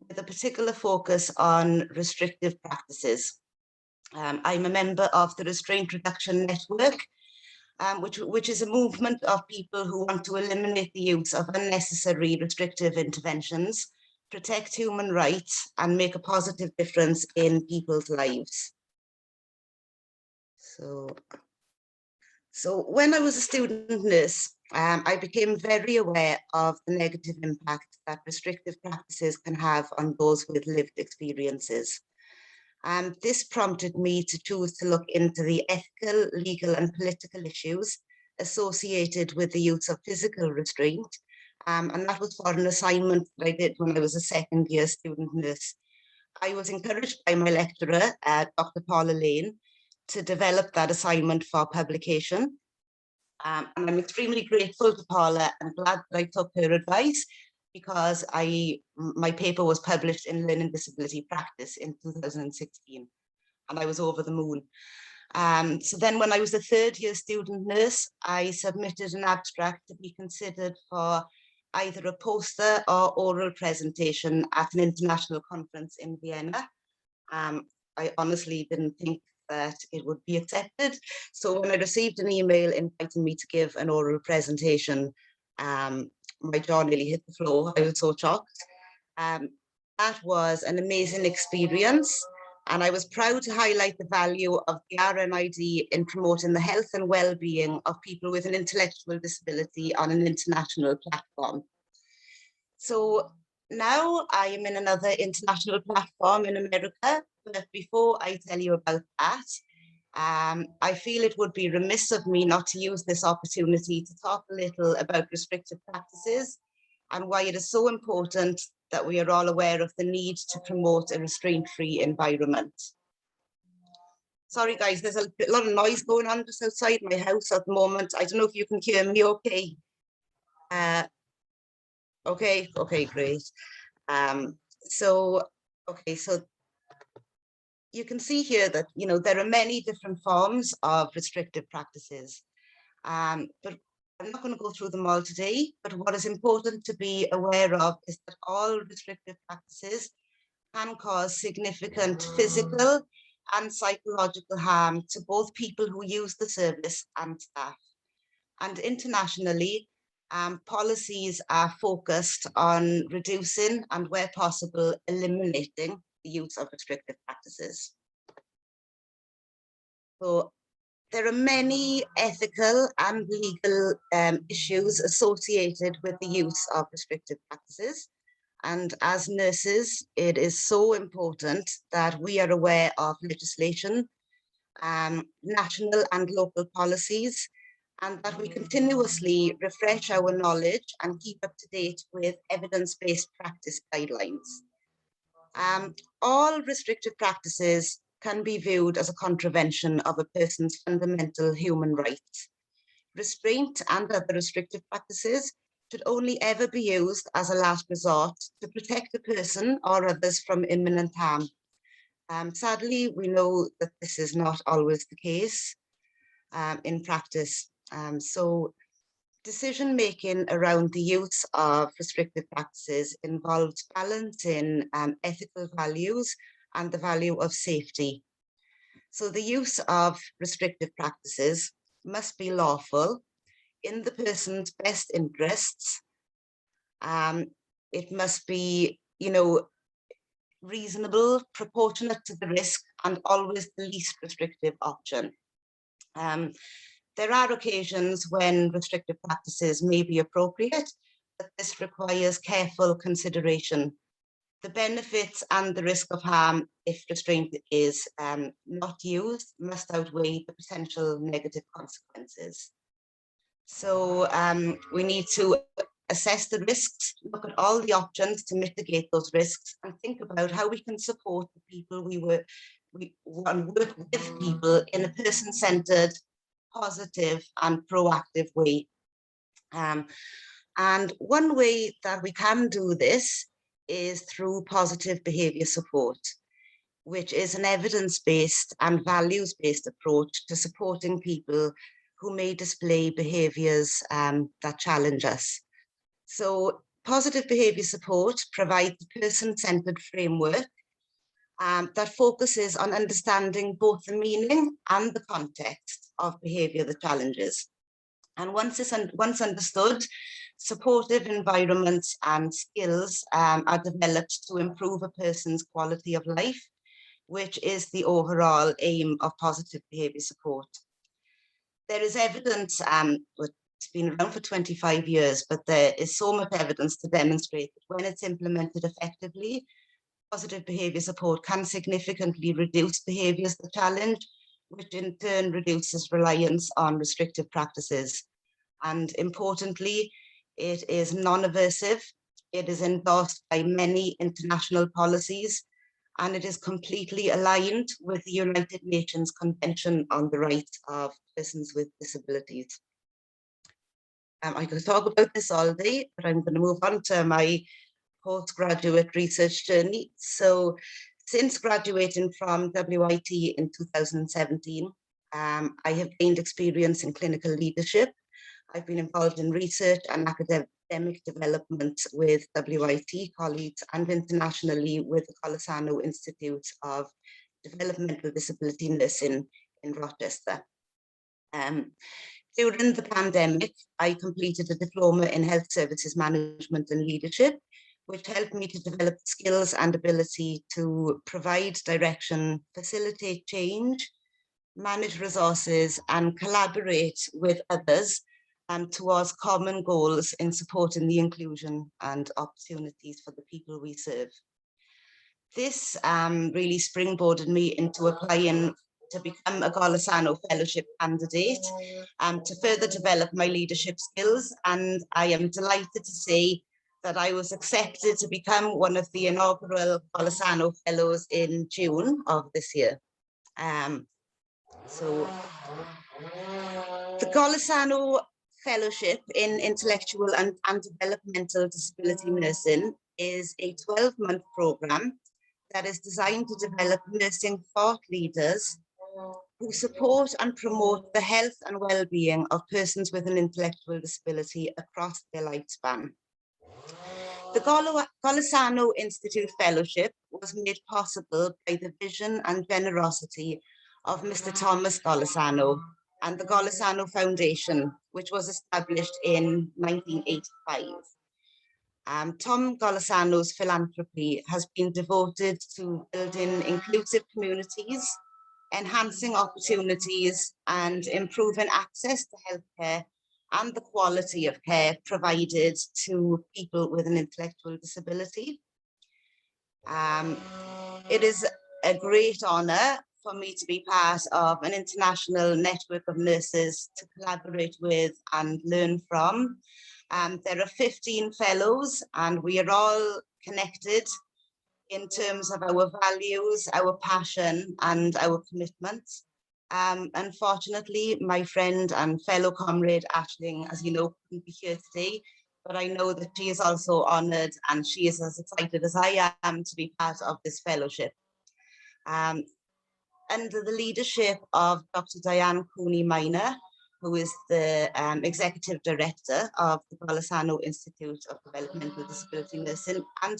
with a particular focus on restrictive practices. I'm a member of the Restraint Reduction Network, which is a movement of people who want to eliminate the use of unnecessary restrictive interventions, protect human rights, and make a positive difference in people's lives. So when I was a student nurse, I became very aware of the negative impact that restrictive practices can have on those with lived experiences. This prompted me to choose to look into the ethical, legal, and political issues associated with the use of physical restraint. And that was for an assignment that I did when I was a second-year student nurse. I was encouraged by my lecturer, Dr. Paula Lane, to develop that assignment for publication. And I'm extremely grateful to Paula and glad that I took her advice, because my paper was published in Learning Disability Practice in 2016, and I was over the moon. So then when I was a third-year student nurse, I submitted an abstract to be considered for either a poster or oral presentation at an international conference in Vienna. I honestly didn't think that it would be accepted. So when I received an email inviting me to give an oral presentation, my jaw nearly hit the floor. I was so shocked. That was an amazing experience, and I was proud to highlight the value of the RNID in promoting the health and well-being of people with an intellectual disability on an international platform. So now I am in another international platform in America, but before I tell you about that, I feel it would be remiss of me not to use this opportunity to talk a little about restrictive practices and why it is so important that we are all aware of the need to promote a restraint-free environment. Sorry guys, there's a lot of noise going on just outside my house at the moment. I don't know if you can hear me okay. Okay, great. So you can see here that, there are many different forms of restrictive practices, but I'm not going to go through them all today. But what is important to be aware of is that all restrictive practices can cause significant physical and psychological harm to both people who use the service and staff. And internationally, policies are focused on reducing and, where possible, eliminating the use of restrictive practices. So there are many ethical and legal issues associated with the use of restrictive practices. And as nurses, it is so important that we are aware of legislation, national and local policies, and that we continuously refresh our knowledge and keep up to date with evidence-based practice guidelines. All restrictive practices can be viewed as a contravention of a person's fundamental human rights. Restraint and other restrictive practices should only ever be used as a last resort to protect a person or others from imminent harm. Sadly, we know that this is not always the case in practice. So decision-making around the use of restrictive practices involves balancing ethical values and the value of safety. So the use of restrictive practices must be lawful, in the person's best interests. It must be, reasonable, proportionate to the risk, and always the least restrictive option. There are occasions when restrictive practices may be appropriate, but this requires careful consideration. The benefits and the risk of harm, if restraint is not used, must outweigh the potential negative consequences. So we need to assess the risks, look at all the options to mitigate those risks, and think about how we can support the people we work with people in a person-centered, positive and proactive way. And one way that we can do this is through positive behaviour support, which is an evidence-based and values-based approach to supporting people who may display behaviours that challenge us. So positive behaviour support provides a person-centred framework that focuses on understanding both the meaning and the context of behaviour that challenges. And once understood, supportive environments and skills are developed to improve a person's quality of life, which is the overall aim of positive behaviour support. There is evidence, it's been around for 25 years, but there is so much evidence to demonstrate that when it's implemented effectively, positive behaviour support can significantly reduce behaviours that challenge, which in turn reduces reliance on restrictive practices. And importantly, it is non-aversive, it is endorsed by many international policies, and it is completely aligned with the United Nations Convention on the Rights of Persons with Disabilities. I could talk about this all day, but I'm going to move on to my postgraduate research journey. So since graduating from WIT in 2017, I have gained experience in clinical leadership. I've been involved in research and academic development with WIT colleagues and internationally with the Golisano Institute of Developmental Disability Nursing in Rochester. During the pandemic, I completed a diploma in health services management and leadership, which helped me to develop skills and ability to provide direction, facilitate change, manage resources, and collaborate with others towards common goals in supporting the inclusion and opportunities for the people we serve. This really springboarded me into applying to become a Golisano Fellowship candidate to further develop my leadership skills, and I am delighted to say that I was accepted to become one of the inaugural Golisano Fellows in June of this year. So the Golisano Fellowship in Intellectual and Developmental Disability Nursing is a 12-month programme that is designed to develop nursing thought leaders who support and promote the health and well-being of persons with an intellectual disability across their lifespan. The Golisano Institute Fellowship was made possible by the vision and generosity of Mr. Thomas Golisano and the Golisano Foundation, which was established in 1985. Tom Golisano's philanthropy has been devoted to building inclusive communities, enhancing opportunities, and improving access to healthcare and the quality of care provided to people with an intellectual disability. It is a great honour for me to be part of an international network of nurses to collaborate with and learn from. There are 15 fellows and we are all connected in terms of our values, our passion and our commitments. Unfortunately, my friend and fellow comrade Aisling, as you know, couldn't be here today, but I know that she is also honoured and she is as excited as I am to be part of this fellowship. Under the leadership of Dr. Diane Cooney-Minor, who is the Executive Director of the Golisano Institute of Developmental Disability Nursing, and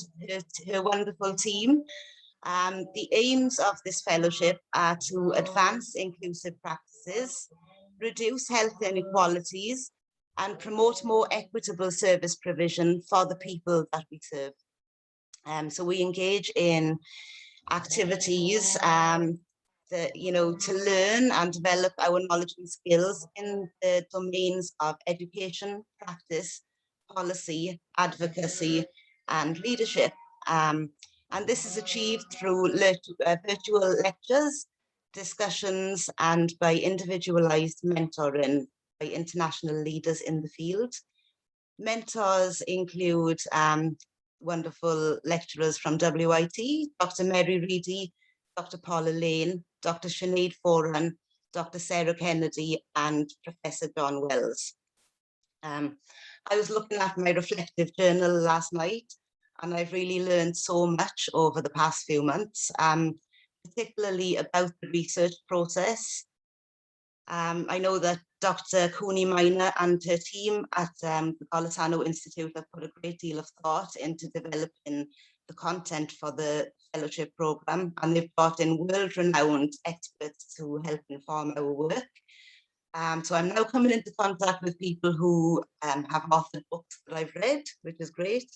her wonderful team. The aims of this fellowship are to advance inclusive practices, reduce health inequalities, and promote more equitable service provision for the people that we serve. So we engage in activities to learn and develop our knowledge and skills in the domains of education, practice, policy, advocacy, and leadership. And this is achieved through virtual lectures, discussions, and by individualized mentoring by international leaders in the field. Mentors include wonderful lecturers from WIT, Dr. Mary Reedy, Dr. Paula Lane, Dr. Sinead Foran, Dr. Sarah Kennedy, and Professor John Wells. I was looking at my reflective journal last night, and I've really learned so much over the past few months, particularly about the research process. I know that Dr. Cooney Minor and her team at the Golisano Institute have put a great deal of thought into developing the content for the fellowship programme, and they've brought in world-renowned experts to help inform our work. So I'm now coming into contact with people who have authored books that I've read, which is great.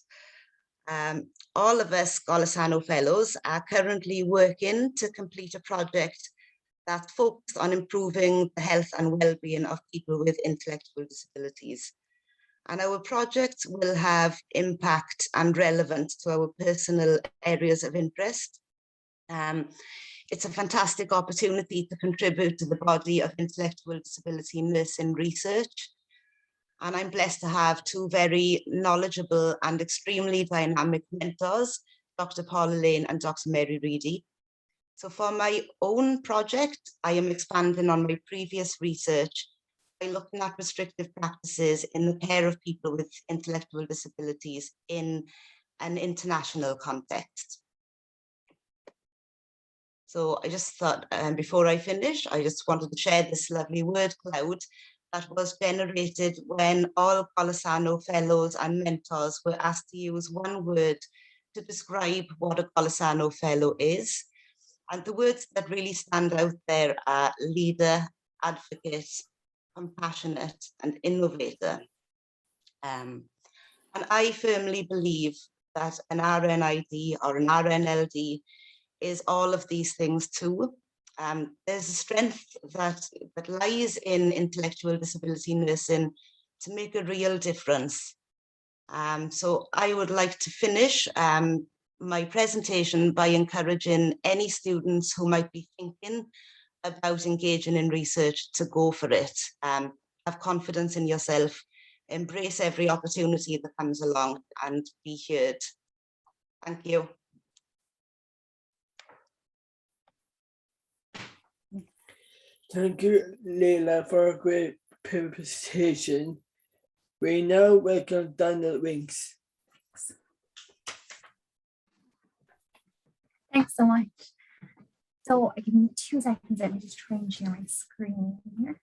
All of us Golisano Fellows are currently working to complete a project that's focused on improving the health and well-being of people with intellectual disabilities. And our project will have impact and relevance to our personal areas of interest. It's a fantastic opportunity to contribute to the body of intellectual disability nursing research. And I'm blessed to have two very knowledgeable and extremely dynamic mentors, Dr. Paula Lane and Dr. Mary Reedy. So for my own project, I am expanding on my previous research by looking at restrictive practices in the care of people with intellectual disabilities in an international context. So I just thought, before I finish, I just wanted to share this lovely word cloud that was generated when all Golisano Fellows and mentors were asked to use one word to describe what a Golisano Fellow is. And the words that really stand out there are leader, advocate, compassionate, and innovator. And I firmly believe that an RNID or an RNLD is all of these things too. There's a strength that lies in intellectual disability nursing to make a real difference. So I would like to finish my presentation by encouraging any students who might be thinking about engaging in research to go for it. Have confidence in yourself, embrace every opportunity that comes along, and be heard. Thank you. Thank you, Leila, for a great presentation. We now welcome Daniel Winks. Thanks so much. So give me 2 seconds. Let me just try and share my screen here.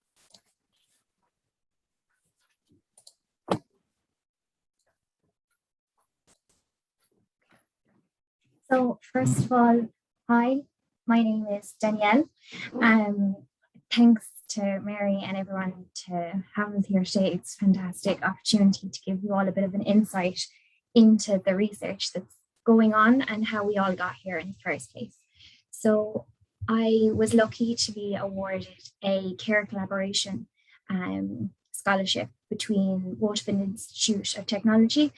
So first of all, hi, my name is Danielle. Thanks to Mary and everyone to have us here today. It's a fantastic opportunity to give you all a bit of an insight into the research that's going on and how we all got here in the first place. So I was lucky to be awarded a care collaboration scholarship between Waterford Institute of Technology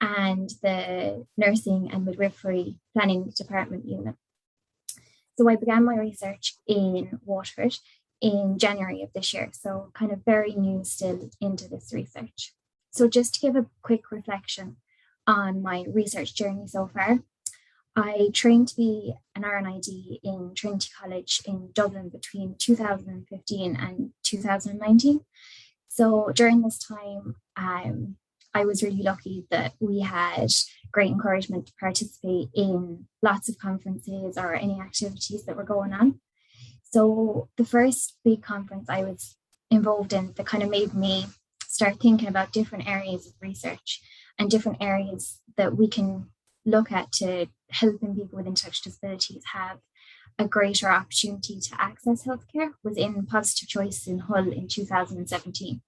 and the Nursing and Midwifery Planning Department unit. So I began my research in Waterford in January of this year, so kind of very new still into this research. So just to give a quick reflection on my research journey so far, I trained to be an RNID in Trinity College in Dublin between 2015 and 2019. So during this time, I was really lucky that we had great encouragement to participate in lots of conferences or any activities that were going on. So the first big conference I was involved in that kind of made me start thinking about different areas of research and different areas that we can look at to helping people with intellectual disabilities have a greater opportunity to access healthcare was in Positive Choice in Hull in 2017.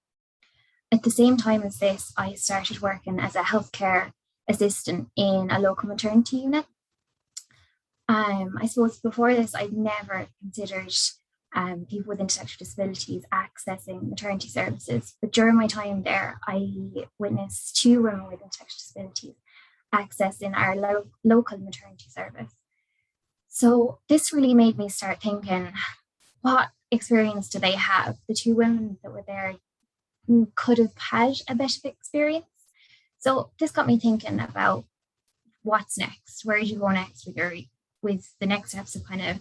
At the same time as this, I started working as a healthcare assistant in a local maternity unit. I suppose before this, I'd never considered people with intellectual disabilities accessing maternity services. But during my time there, I witnessed 2 women with intellectual disabilities accessing our local maternity service. So this really made me start thinking, what experience do they have? The two women that were there could have had a bit of experience. So this got me thinking about what's next. Where do you go next with the next steps of kind of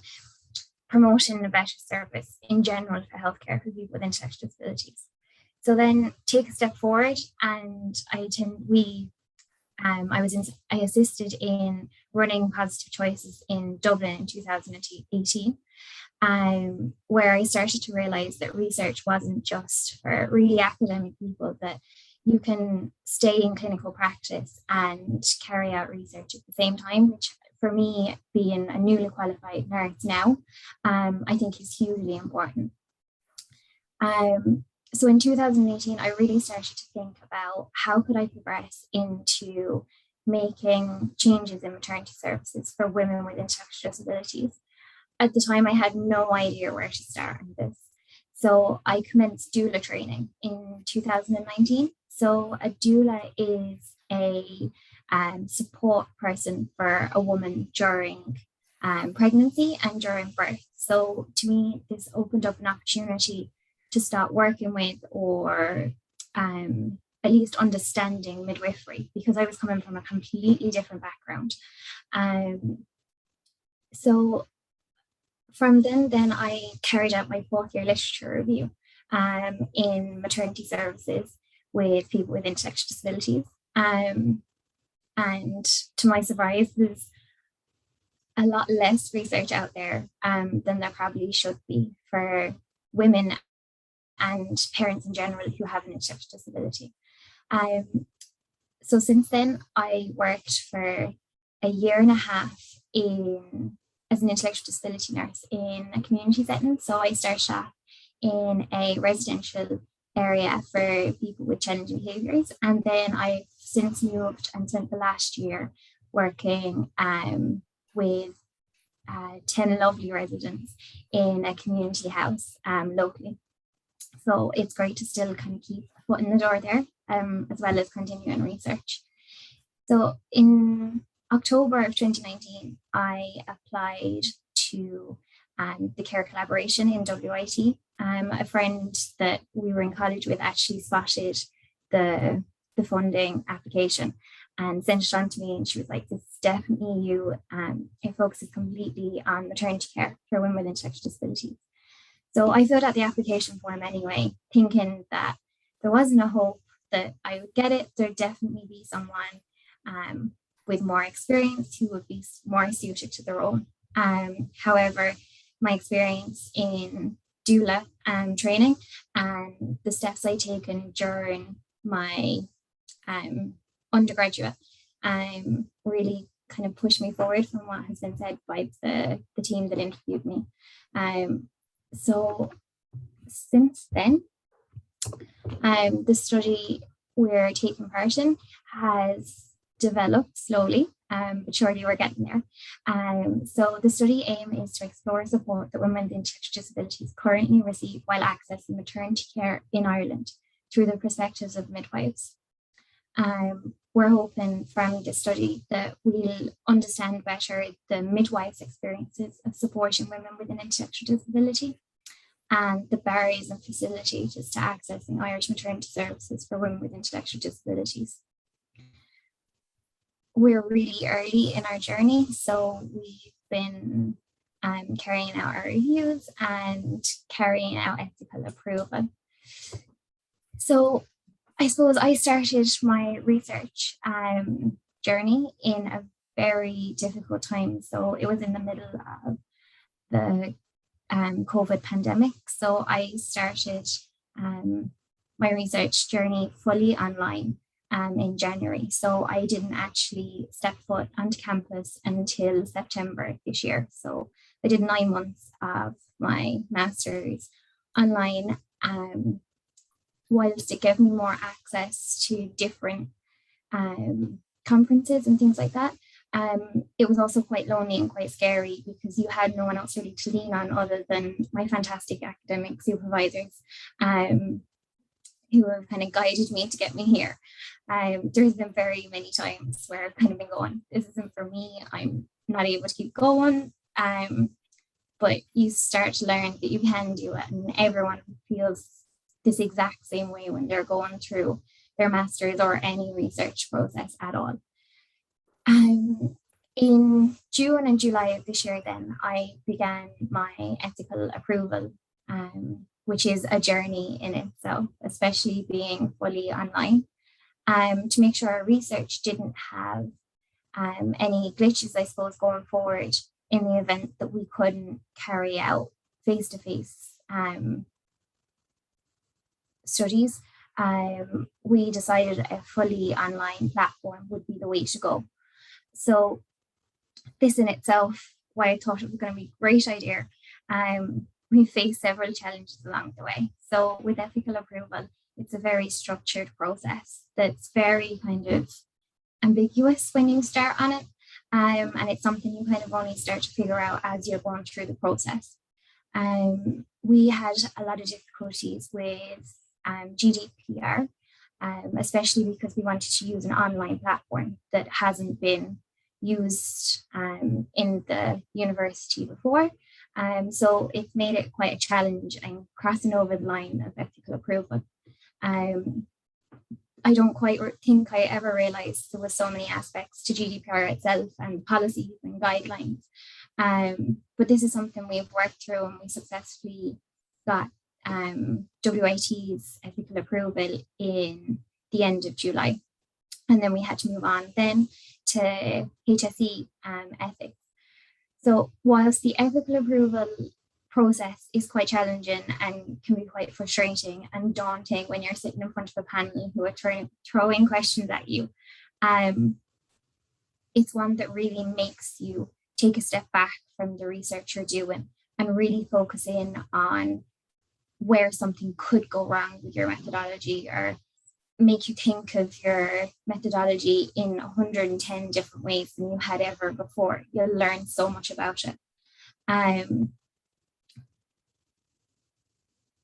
promoting a better service in general for healthcare for people with intellectual disabilities? So then take a step forward, and I assisted in running Positive Choices in Dublin in 2018, where I started to realise that research wasn't just for really academic people, that you can stay in clinical practice and carry out research at the same time, which for me, being a newly qualified nurse now, I think is hugely important. So in 2018, I really started to think about how could I progress into making changes in maternity services for women with intellectual disabilities. At the time, I had no idea where to start on this. So I commenced doula training in 2019. So a doula is a support person for a woman during pregnancy and during birth. So to me, this opened up an opportunity to start working with, or at least understanding midwifery, because I was coming from a completely different background. So from then I carried out my 4th year literature review in maternity services with people with intellectual disabilities. And to my surprise, there's a lot less research out there than there probably should be for women and parents in general who have an intellectual disability. So since then, I worked for a year and a half as an intellectual disability nurse in a community setting. So I started off in a residential area for people with challenging behaviours, and then I've since moved and spent the last year working with 10 lovely residents in a community house locally. So it's great to still kind of keep a foot in the door there, as well as continuing research. So in October of 2019, I applied to the Care Collaboration in WIT. A friend that we were in college with actually spotted the funding application and sent it on to me, and she was like, "This is definitely you. It focuses completely on maternity care for women with intellectual disabilities." So I filled out the application form anyway, thinking that there wasn't a hope that I would get it. There'd definitely be someone with more experience who would be more suited to the role. However, my experience in doula training and the steps I'd taken during my undergraduate really kind of pushed me forward from what has been said by the team that interviewed me. So since then, the study we're taking part in has developed slowly, but surely we're getting there. So the study aim is to explore support that women with intellectual disabilities currently receive while accessing maternity care in Ireland through the perspectives of midwives. We're hoping from the study that we'll understand better the midwives' experiences of supporting women with an intellectual disability and the barriers and facilitators to accessing Irish maternity services for women with intellectual disabilities. We're really early in our journey, so we've been carrying out our reviews and carrying out ethical approval. So I suppose I started my research journey in a very difficult time. So it was in the middle of the COVID pandemic. So I started my research journey fully online in January. So I didn't actually step foot onto campus until September this year. So I did 9 months of my master's online. Whilst it gave me more access to different conferences and things like that, it was also quite lonely and quite scary because you had no one else really to lean on other than my fantastic academic supervisors who have kind of guided me to get me here. There's been very many times where I've kind of been going, this isn't for me, I'm not able to keep going. But you start to learn that you can do it, and everyone feels this exact same way when they're going through their master's or any research process at all. In June and July of this year, then I began my ethical approval, which is a journey in itself, especially being fully online, to make sure our research didn't have any glitches, I suppose, going forward in the event that we couldn't carry out face-to-face studies. We decided a fully online platform would be the way to go. So this in itself, why I thought it was going to be a great idea, we faced several challenges along the way. So with ethical approval, it's a very structured process that's very kind of ambiguous when you start on it. And it's something you kind of only start to figure out as you're going through the process. We had a lot of difficulties with GDPR, especially because we wanted to use an online platform that hasn't been used in the university before. So it made it quite a challenge and crossing over the line of ethical approval. I don't quite think I ever realized there was so many aspects to GDPR itself and policies and guidelines. But this is something we've worked through, and we successfully got WIT's ethical approval in the end of July. And then we had to move on then to HSE ethics. So whilst the ethical approval process is quite challenging and can be quite frustrating and daunting when you're sitting in front of a panel who are throwing questions at you, it's one that really makes you take a step back from the research you're doing and really focus in on where something could go wrong with your methodology, or make you think of your methodology in 110 different ways than you had ever before. You'll learn so much about it.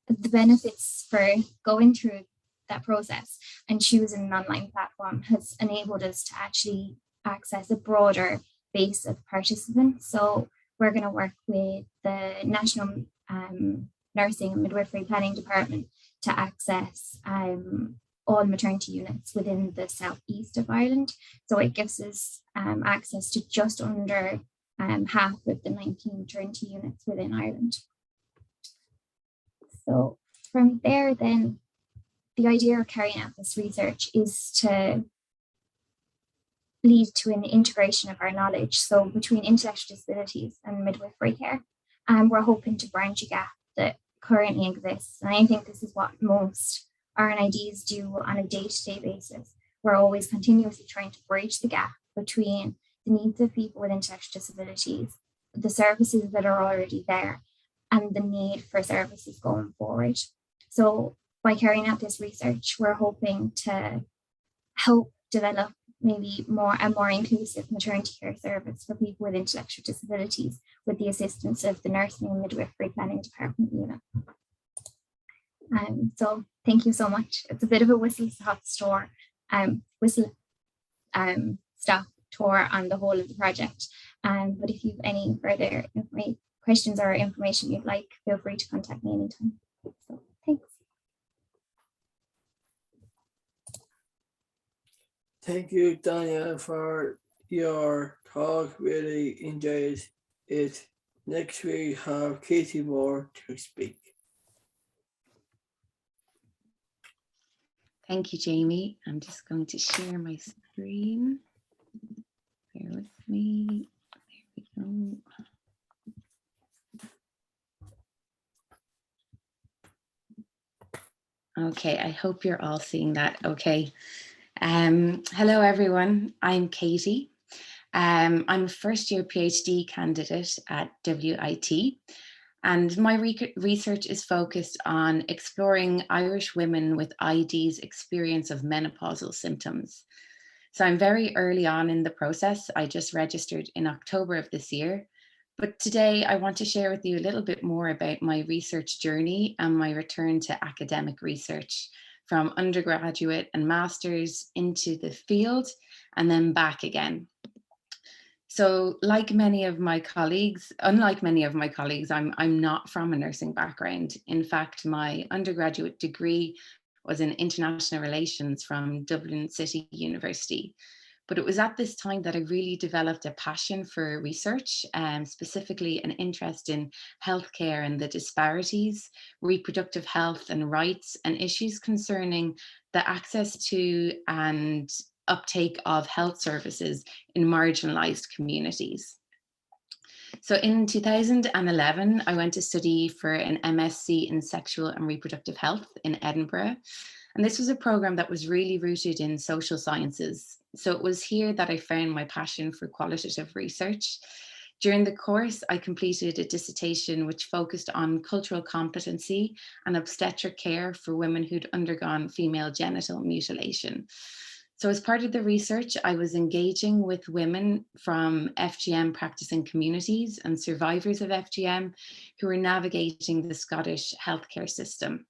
The benefits for going through that process and choosing an online platform has enabled us to actually access a broader base of participants. So we're going to work with the National Nursing and Midwifery Planning Department to access all maternity units within the southeast of Ireland. So it gives us access to just under half of the 19 maternity units within Ireland. So from there, then, the idea of carrying out this research is to lead to an integration of our knowledge, so between intellectual disabilities and midwifery care. And we're hoping to bridge a gap that currently exists. And I think this is what most RNIDs do on a day-to-day basis. We're always continuously trying to bridge the gap between the needs of people with intellectual disabilities, the services that are already there, and the need for services going forward. So by carrying out this research, we're hoping to help develop maybe a more inclusive maternity care service for people with intellectual disabilities with the assistance of the Nursing and Midwifery Planning Department unit. So thank you so much. It's a bit of a whistle-stop tour on the whole of the project. But if you have any further questions or information you'd like, feel free to contact me anytime. So thanks. Thank you, Danielle, for your talk. Really enjoyed it. Next we have Katie Moore to speak. Thank you, Jamie. I'm just going to share my screen. Bear with me. There we go. Okay, I hope you're all seeing that okay. Hello, everyone. I'm Katie. I'm a first-year PhD candidate at WIT, and my research is focused on exploring Irish women with ID's experience of menopausal symptoms. So I'm very early on in the process. I just registered in October of this year, but today I want to share with you a little bit more about my research journey and my return to academic research from undergraduate and masters into the field and then back again. So unlike many of my colleagues, I'm not from a nursing background. In fact, my undergraduate degree was in international relations from Dublin City University. But it was at this time that I really developed a passion for research, specifically an interest in healthcare and the disparities, reproductive health and rights, and issues concerning the access to and uptake of health services in marginalized communities. So in 2011, I went to study for an MSc in sexual and reproductive health in Edinburgh. And this was a program that was really rooted in social sciences. So it was here that I found my passion for qualitative research. During the course, I completed a dissertation which focused on cultural competency and obstetric care for women who'd undergone female genital mutilation. So as part of the research, I was engaging with women from FGM practicing communities and survivors of FGM who were navigating the Scottish healthcare system.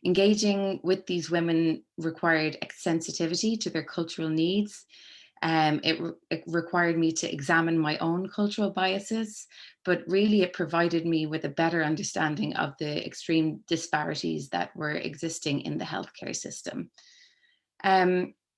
Engaging with these women required sensitivity to their cultural needs. It required me to examine my own cultural biases, but really it provided me with a better understanding of the extreme disparities that were existing in the healthcare system.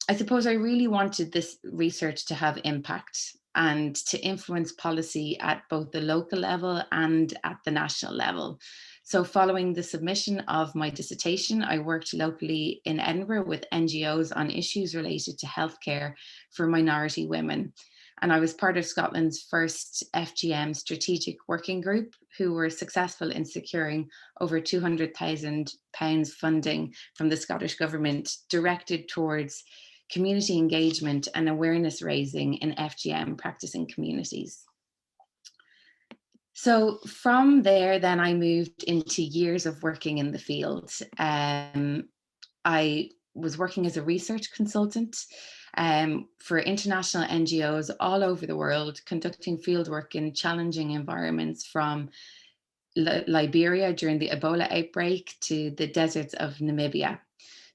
I suppose I really wanted this research to have impact and to influence policy at both the local level and at the national level. So following the submission of my dissertation, I worked locally in Edinburgh with NGOs on issues related to healthcare for minority women. And I was part of Scotland's first FGM strategic working group, who were successful in securing over £200,000 funding from the Scottish government directed towards community engagement and awareness raising in FGM practicing communities. So from there, then I moved into years of working in the field. I was working as a research consultant for international NGOs all over the world, conducting fieldwork in challenging environments from Liberia during the Ebola outbreak to the deserts of Namibia.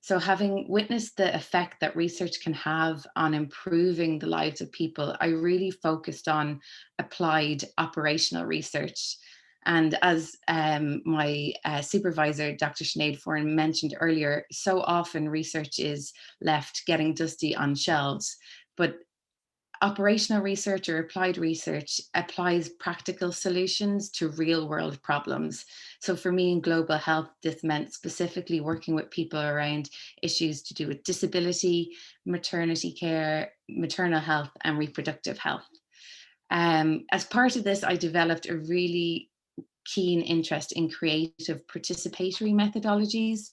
So having witnessed the effect that research can have on improving the lives of people, I really focused on applied operational research. And as my supervisor, Dr. Sinead Foran, mentioned earlier, so often research is left getting dusty on shelves, but operational research or applied research applies practical solutions to real world problems. So for me in global health, this meant specifically working with people around issues to do with disability, maternity care, maternal health, and reproductive health. As part of this, I developed a really keen interest in creative participatory methodologies.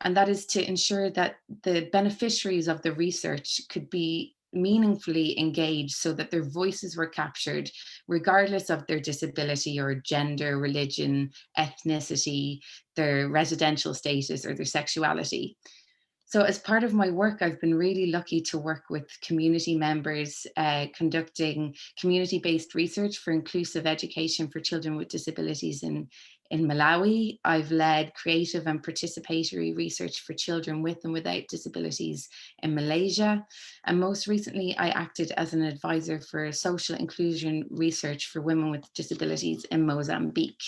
And that is to ensure that the beneficiaries of the research could be meaningfully engaged so that their voices were captured regardless of their disability or gender, religion, ethnicity, their residential status, or their sexuality. So as part of my work, I've been really lucky to work with community members conducting community-based research for inclusive education for children with disabilities in Malawi. I've led creative and participatory research for children with and without disabilities in Malaysia. And most recently, I acted as an advisor for social inclusion research for women with disabilities in Mozambique.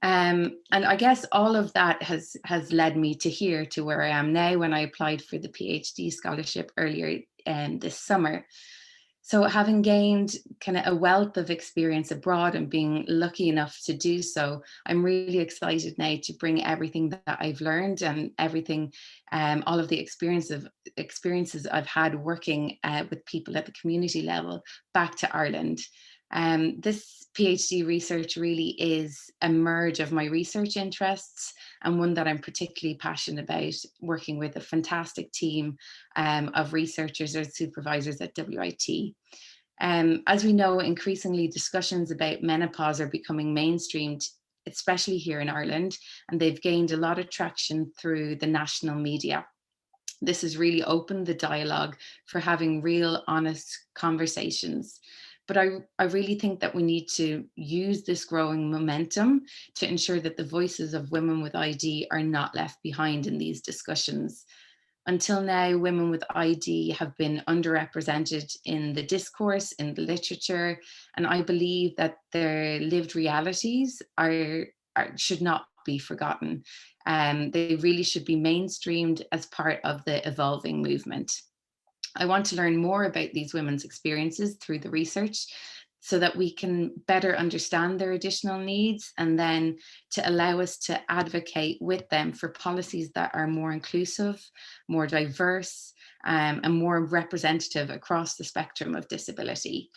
And I guess all of that has led me to here, to where I am now when I applied for the PhD scholarship earlier this summer. So having gained kind of a wealth of experience abroad and being lucky enough to do so, I'm really excited now to bring everything that I've learned and everything, all of the experiences I've had working with people at the community level back to Ireland. This PhD research really is a merge of my research interests and one that I'm particularly passionate about, working with a fantastic team of researchers or supervisors at WIT. As we know, increasingly discussions about menopause are becoming mainstreamed, especially here in Ireland, and they've gained a lot of traction through the national media. This has really opened the dialogue for having real, honest conversations. But I really think that we need to use this growing momentum to ensure that the voices of women with ID are not left behind in these discussions. Until now, women with ID have been underrepresented in the discourse, in the literature, and I believe that their lived realities should not be forgotten. They really should be mainstreamed as part of the evolving movement. I want to learn more about these women's experiences through the research so that we can better understand their additional needs, and then to allow us to advocate with them for policies that are more inclusive, more diverse, and more representative across the spectrum of disability.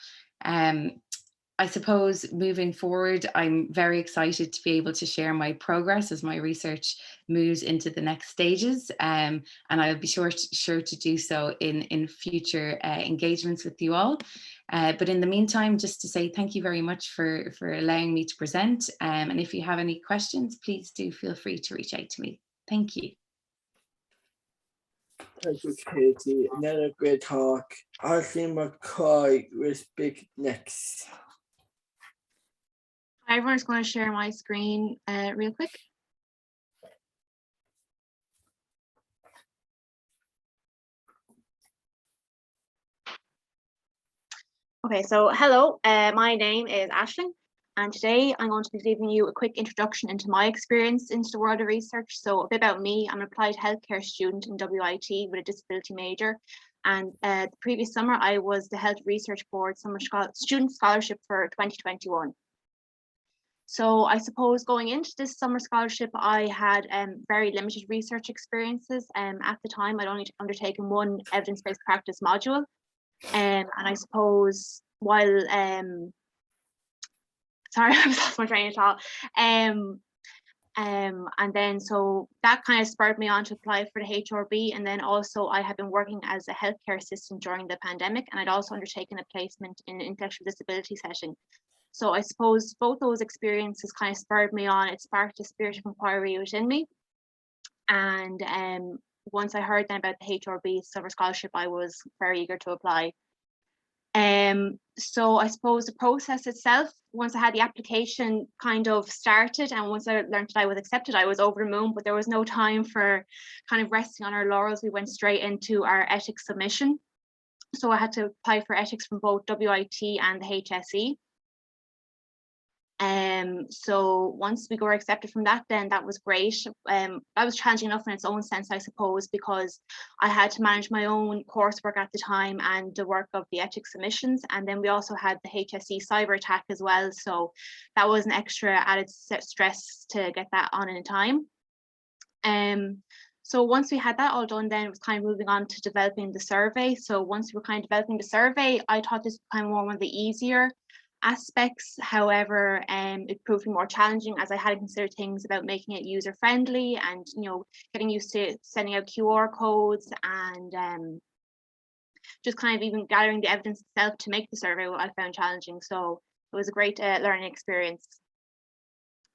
I suppose moving forward, I'm very excited to be able to share my progress as my research moves into the next stages, and I'll be sure to do so in future engagements with you all. But in the meantime, just to say thank you very much for allowing me to present, and if you have any questions, please do feel free to reach out to me. Thank you. Thank you, Katie. Another great talk. Ashley McCoy will speak next. Hi, everyone's going to share my screen real quick. Okay, so hello, my name is Aisling, and today I'm going to be giving you a quick introduction into my experience into the world of research. So a bit about me: I'm an applied healthcare student in WIT with a disability major, and the previous summer I was the Health Research Board Summer Student Scholarship for 2021. So I suppose going into this summer scholarship, I had very limited research experiences. At the time, I'd only undertaken one evidence-based practice module. And I suppose while, sorry, I lost my train of thought. And then so that kind of spurred me on to apply for the HRB. And then also I had been working as a healthcare assistant during the pandemic, and I'd also undertaken a placement in an intellectual disability setting. So I suppose both those experiences kind of spurred me on. It sparked a spirit of inquiry within me. And once I heard then about the HRB summer scholarship, I was very eager to apply. So I suppose the process itself, once I had the application kind of started, and once I learned that I was accepted, I was over the moon, but there was no time for kind of resting on our laurels. We went straight into our ethics submission. So I had to apply for ethics from both WIT and the HSE. So once we were accepted from that, then that was great. That was challenging enough in its own sense, I suppose, because I had to manage my own coursework at the time and the work of the ethics submissions. And then we also had the HSE cyber attack as well. So that was an extra added stress to get that on in time. So once we had that all done, then it was kind of moving on to developing the survey. So once we were kind of developing the survey, I thought this was kind of one of the easier aspects. However, it proved more challenging as I had to consider things about making it user friendly and, you know, getting used to sending out QR codes and just kind of even gathering the evidence itself to make the survey, what I found challenging. So it was a great learning experience.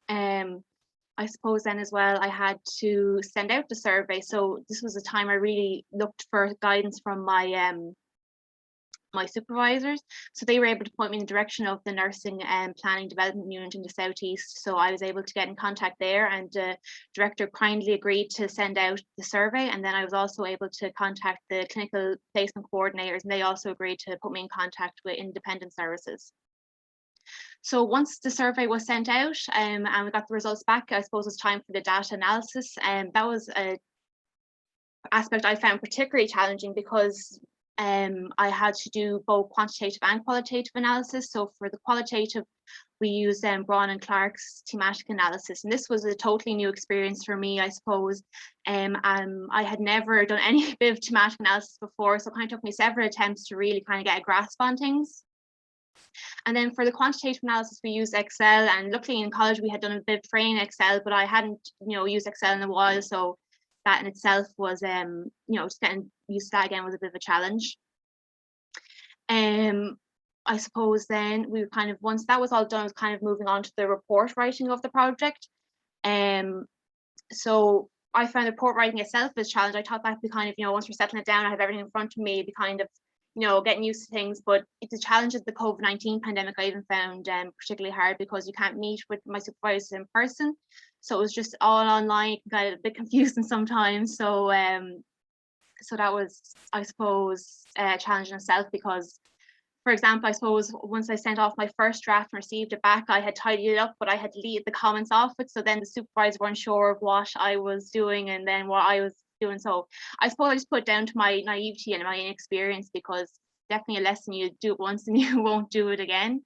I suppose then as well, I had to send out the survey. So this was a time I really looked for guidance from my my supervisors. So they were able to point me in the direction of the nursing and planning development unit in the southeast. So I was able to get in contact there, and the director kindly agreed to send out the survey. And then I was also able to contact the clinical placement coordinators, and they also agreed to put me in contact with independent services. So once the survey was sent out and we got the results back, I suppose it was time for the data analysis. And that was an aspect I found particularly challenging because I had to do both quantitative and qualitative analysis. So for the qualitative, we used Braun and Clark's thematic analysis. And this was a totally new experience for me, I suppose. I had never done any bit of thematic analysis before, so it kind of took me several attempts to really kind of get a grasp on things. And then for the quantitative analysis, we used Excel, and luckily in college we had done a bit of training in Excel, but I hadn't, you know, used Excel in a while, so that in itself was, you know, just getting used to that again was a bit of a challenge. I suppose then we were kind of, once that was all done, I was kind of moving on to the report writing of the project. So I found the report writing itself as a challenge. I thought that'd be kind of, you know, once we're settling it down, I have everything in front of me, it'd be kind of you know, getting used to things. But it's a challenge of the COVID-19 pandemic I even found particularly hard, because you can't meet with my supervisors in person. So it was just all online, got a bit confusing sometimes. So so that was, I suppose, a challenge in itself, because, for example, I suppose once I sent off my first draft and received it back, I had tidied it up, but I had deleted the comments off it. So then the supervisors weren't sure of what I was doing and then what I was doing. So I suppose I just put it down to my naivety and my inexperience, because definitely a lesson, you do it once and you won't do it again.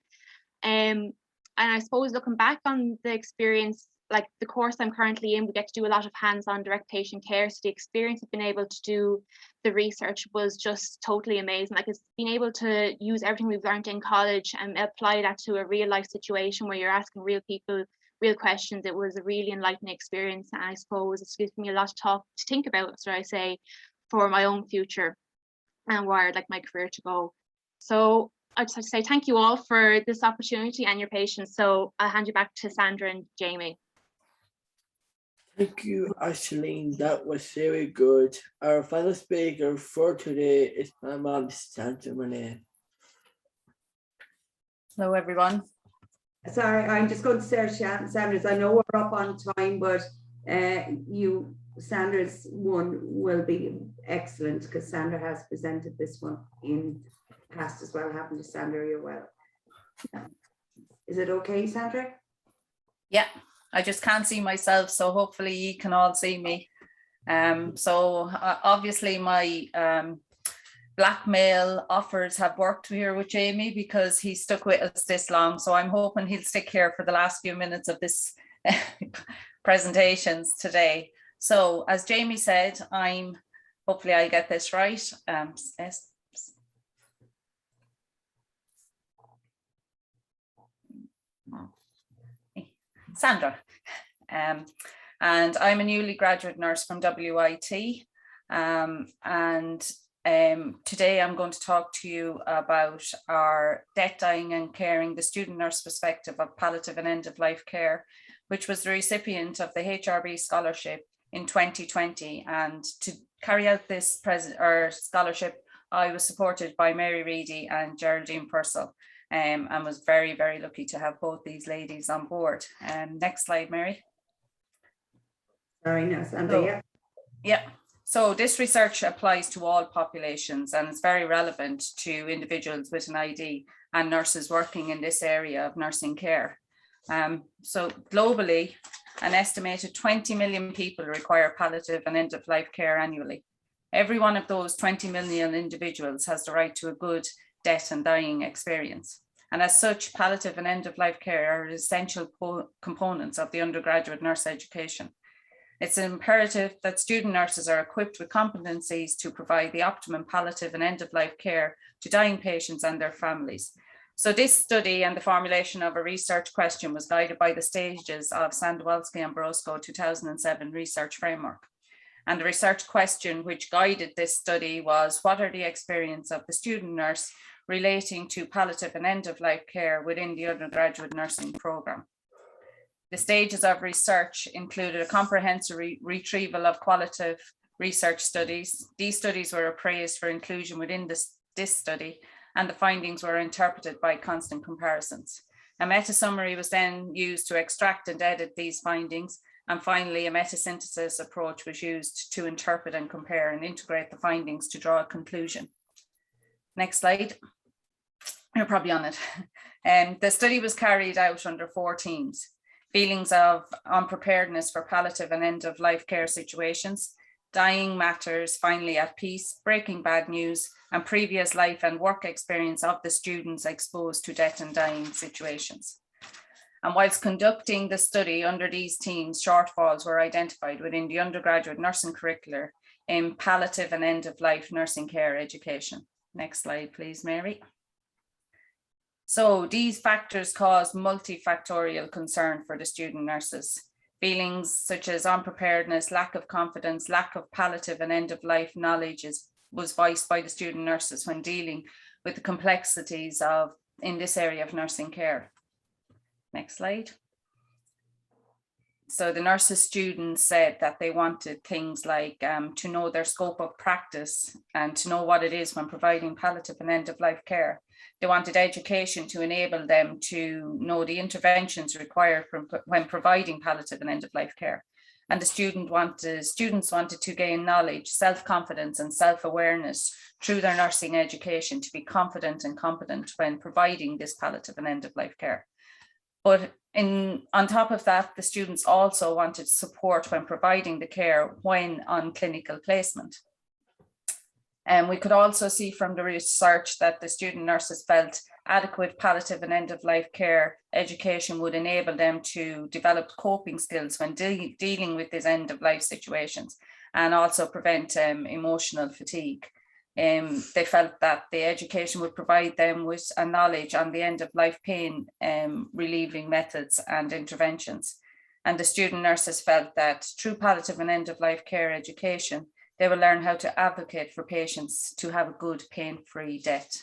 And I suppose looking back on the experience, like the course I'm currently in, we get to do a lot of hands-on direct patient care. So the experience of being able to do the research was just totally amazing. Like, it's being able to use everything we've learned in college and apply that to a real life situation where you're asking real people real questions. It was a really enlightening experience, and I suppose it's given me a lot to think about, so I say, for my own future and where I'd like my career to go. So I'd just like to say thank you all for this opportunity and your patience. So I'll hand you back to Sandra and Jamie. Thank you, Ashleen. That was very good. Our final speaker for today is my mom, Sandra Renee. Hello, everyone. Sorry, I'm just going to say, Sanders, I know we're up on time, but Sandra's one will be excellent, because Sandra has presented this one in past as well, haven't you, Sandra? You're well. Is it okay, Sandra? Yeah, I just can't see myself, so hopefully you can all see me. So obviously my blackmail offers have worked here with Jamie, because he stuck with us this long. So I'm hoping he'll stick here for the last few minutes of this presentations today. So as Jamie said, hopefully I get this right. Sandra, and I'm a newly graduate nurse from WIT, and today I'm going to talk to you about our Death, Dying and Caring, the student nurse perspective of palliative and end-of-life care, which was the recipient of the HRB scholarship in 2020. And to carry out this scholarship, I was supported by Mary Reedy and Geraldine Purcell, and was very, very lucky to have both these ladies on board. Next slide, Mary. Sorry, no, Sandra, yeah. So this research applies to all populations, and it's very relevant to individuals with an ID and nurses working in this area of nursing care. So globally, an estimated 20 million people require palliative and end-of-life care annually. Every one of those 20 million individuals has the right to a good death and dying experience. And as such, palliative and end-of-life care are essential components of the undergraduate nurse education. It's imperative that student nurses are equipped with competencies to provide the optimum palliative and end-of-life care to dying patients and their families. So this study and the formulation of a research question was guided by the stages of Sandowalski and Brosco 2007 research framework. And the research question which guided this study was, what are the experience of the student nurse relating to palliative and end-of-life care within the undergraduate nursing program? The stages of research included a comprehensive retrieval of qualitative research studies. These studies were appraised for inclusion within this study, and the findings were interpreted by constant comparisons. A meta-summary was then used to extract and edit these findings, and finally a meta-synthesis approach was used to interpret and compare and integrate the findings to draw a conclusion. Next slide. You're probably on it. The study was carried out under 4 themes: feelings of unpreparedness for palliative and end-of-life care situations, dying matters, finally at peace, breaking bad news, and previous life and work experience of the students exposed to death and dying situations. And whilst conducting the study under these themes, shortfalls were identified within the undergraduate nursing curricular in palliative and end-of-life nursing care education. Next slide, please, Mary. So these factors cause multifactorial concern for the student nurses. Feelings such as unpreparedness, lack of confidence, lack of palliative and end-of-life knowledge was voiced by the student nurses when dealing with the complexities in this area of nursing care. Next slide. So the nurses students said that they wanted things like to know their scope of practice and to know what it is when providing palliative and end-of-life care. They wanted education to enable them to know the interventions required when providing palliative and end-of-life care. And the students wanted to gain knowledge, self-confidence and self-awareness through their nursing education to be confident and competent when providing this palliative and end-of-life care. But on top of that, the students also wanted support when providing the care when on clinical placement. And we could also see from the research that the student nurses felt adequate palliative and end-of-life care education would enable them to develop coping skills when dealing with these end-of-life situations and also prevent emotional fatigue. They felt that the education would provide them with a knowledge on the end-of-life pain relieving methods and interventions. And the student nurses felt that through palliative and end-of-life care education, they will learn how to advocate for patients to have a good pain-free death.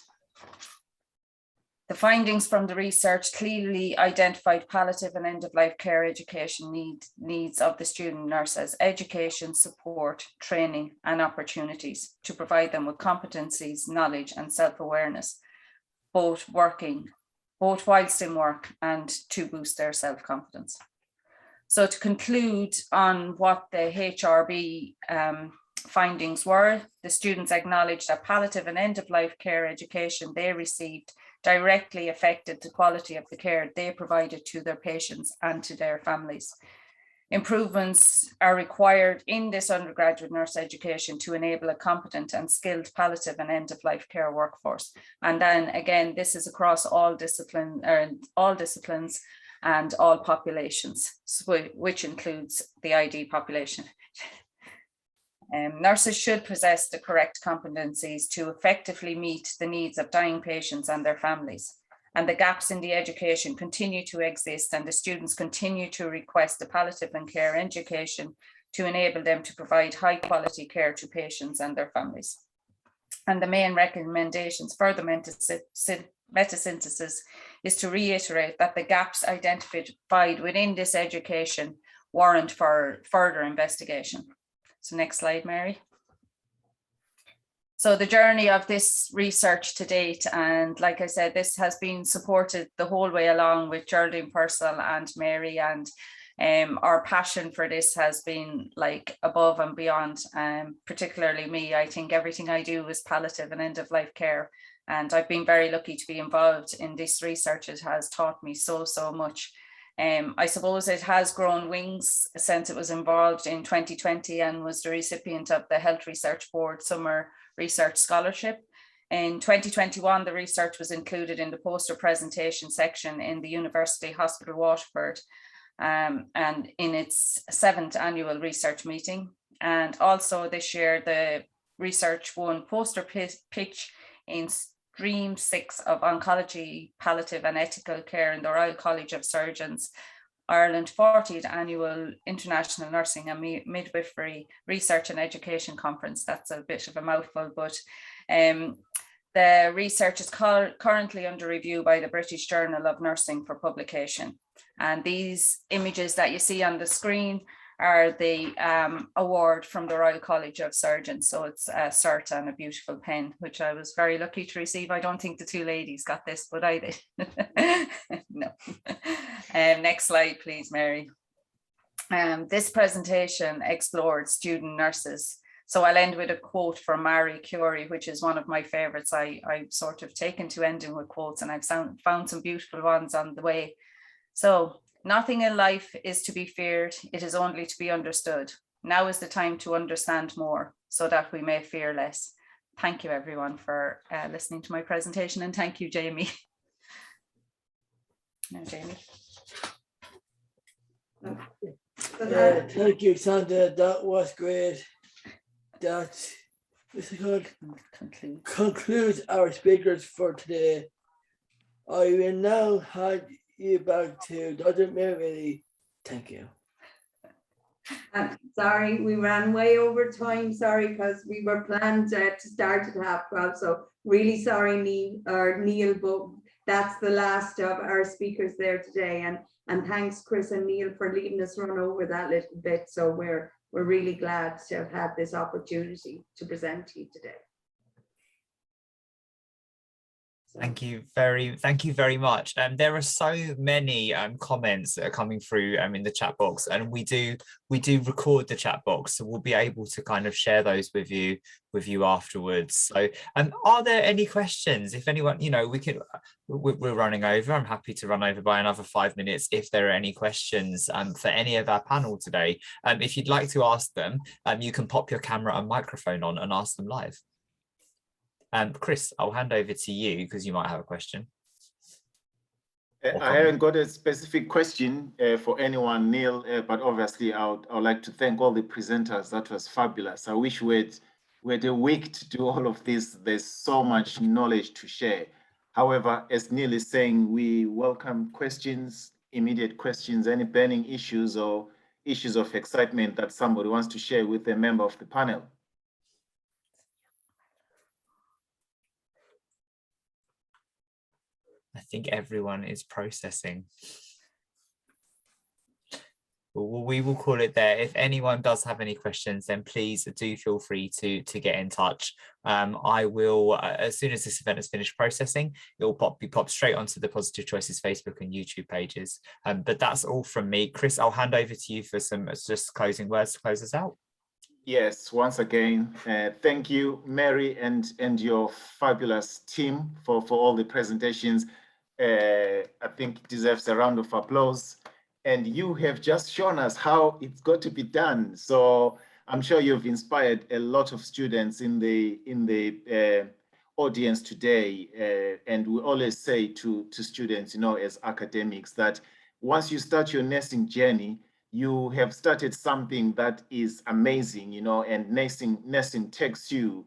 The findings from the research clearly identified palliative and end-of-life care education needs of the student nurses, education, support, training, and opportunities to provide them with competencies, knowledge, and self-awareness, both whilst in work and to boost their self-confidence. So to conclude on what the HRB findings were, the students acknowledged that palliative and end-of-life care education they received directly affected the quality of the care they provided to their patients and to their families. Improvements are required in this undergraduate nurse education to enable a competent and skilled palliative and end-of-life care workforce. And then again, this is across all disciplines and all populations, which includes the ID population. Nurses should possess the correct competencies to effectively meet the needs of dying patients and their families. And the gaps in the education continue to exist, and the students continue to request the palliative and care education to enable them to provide high quality care to patients and their families. And the main recommendations for the metasynthesis is to reiterate that the gaps identified within this education warrant for further investigation. So next slide, Mary. So the journey of this research to date, and like I said, this has been supported the whole way along with Geraldine Purcell and Mary, and our passion for this has been like above and beyond, particularly me. I think everything I do is palliative and end-of-life care, and I've been very lucky to be involved in this research. It has taught me so much. I suppose it has grown wings since it was involved in 2020 and was the recipient of the Health Research Board Summer Research Scholarship. In 2021, the research was included in the poster presentation section in the University Hospital Waterford and in its 7th annual research meeting. And also this year, the research won poster pitch in Stream 6 of Oncology, Palliative and Ethical Care in the Royal College of Surgeons, Ireland 40th Annual International Nursing and Midwifery Research and Education Conference. That's a bit of a mouthful, but the research is currently under review by the British Journal of Nursing for publication. And these images that you see on the screen are the award from the Royal College of Surgeons. So it's a cert and a beautiful pen, which I was very lucky to receive. I don't think the two ladies got this, but I did. No. Next slide, please, Mary. This presentation explored student nurses. So I'll end with a quote from Marie Curie, which is one of my favorites. I've sort of taken to ending with quotes, and I've found some beautiful ones on the way. So, nothing in life is to be feared, it is only to be understood. Now is the time to understand more so that we may fear less. Thank you everyone for listening to my presentation, and thank you, Jamie. Now, Jamie. Thank you, Sandra, that was great. That concludes our speakers for today. I will now hand you back to Dr. Mary. Thank you. Sorry, we ran way over time. Sorry, because we were planned to start at 12:30. So really sorry, Neil, but that's the last of our speakers there today. And And thanks, Chris and Neil, for leading us run over that little bit. So we're really glad to have had this opportunity to present to you today. Thank you very much. There are so many comments that are coming through in the chat box, and we do record the chat box, so we'll be able to kind of share those with you afterwards. So are there any questions? If anyone, we're running over. I'm happy to run over by another 5 minutes if there are any questions for any of our panel today. If you'd like to ask them, you can pop your camera and microphone on and ask them live. Chris, I'll hand over to you because you might have a question. I haven't got a specific question for anyone, Neil, but obviously I would like to thank all the presenters. That was fabulous. I wish we had a week to do all of this. There's so much knowledge to share. However, as Neil is saying, we welcome questions, immediate questions, any burning issues or issues of excitement that somebody wants to share with a member of the panel. I think everyone is processing. Well, we will call it there. If anyone does have any questions, then please do feel free to get in touch. I will, as soon as this event is finished processing, it will be popped straight onto the Positive Choices Facebook and YouTube pages. But that's all from me. Chris, I'll hand over to you for some just closing words to close us out. Yes, once again, thank you, Mary, and your fabulous team for all the presentations. I think it deserves a round of applause. And you have just shown us how it's got to be done. So I'm sure you've inspired a lot of students in the audience today. And we always say to students, as academics, that once you start your nursing journey, you have started something that is amazing, and nursing takes you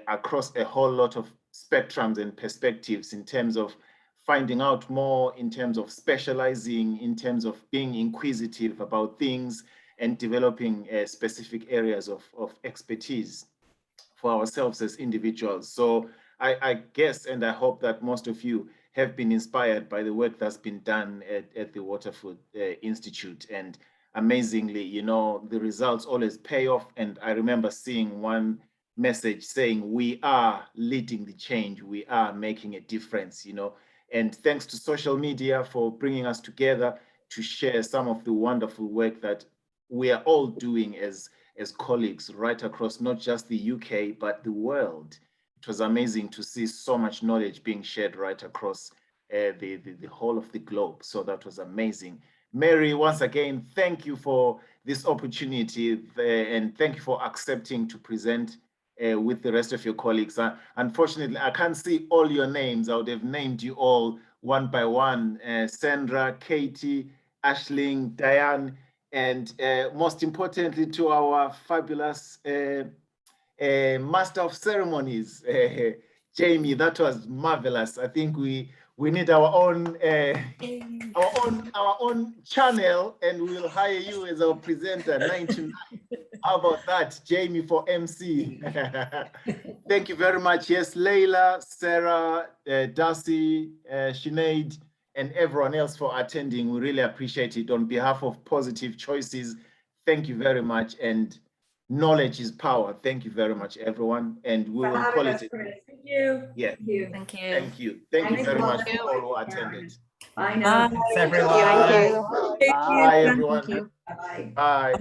across a whole lot of spectrums and perspectives in terms of finding out more, in terms of specializing, in terms of being inquisitive about things and developing specific areas of expertise for ourselves as individuals. So I guess, and I hope that most of you have been inspired by the work that's been done at the Waterford Institute. And amazingly, the results always pay off. And I remember seeing one message saying, we are leading the change, we are making a difference, And thanks to social media for bringing us together to share some of the wonderful work that we are all doing as colleagues right across not just the UK, but the world. It was amazing to see so much knowledge being shared right across the whole of the globe. So that was amazing. Mary, once again, thank you for this opportunity and thank you for accepting to present with the rest of your colleagues. Unfortunately, I can't see all your names. I would have named you all one by one. Sandra, Katie, Ashling, Diane, and most importantly to our fabulous Master of Ceremonies, Jamie. That was marvelous. I think we need our own channel, and we'll hire you as our presenter 9 to 9. How about that, Jamie, for MC? Thank you very much. Yes, Leila, Sarah, Darcy, Sinead, and everyone else for attending. We really appreciate it. On behalf of Positive Choices, thank you very much. And knowledge is power. Thank you very much, everyone. And we will call it. Thank you. Yeah. Thank you. Thank you. Thank you. Thank you very much for all who attended. Bye now. Thanks, everyone. Thank you. Bye, everyone. Thank you. Bye. Bye.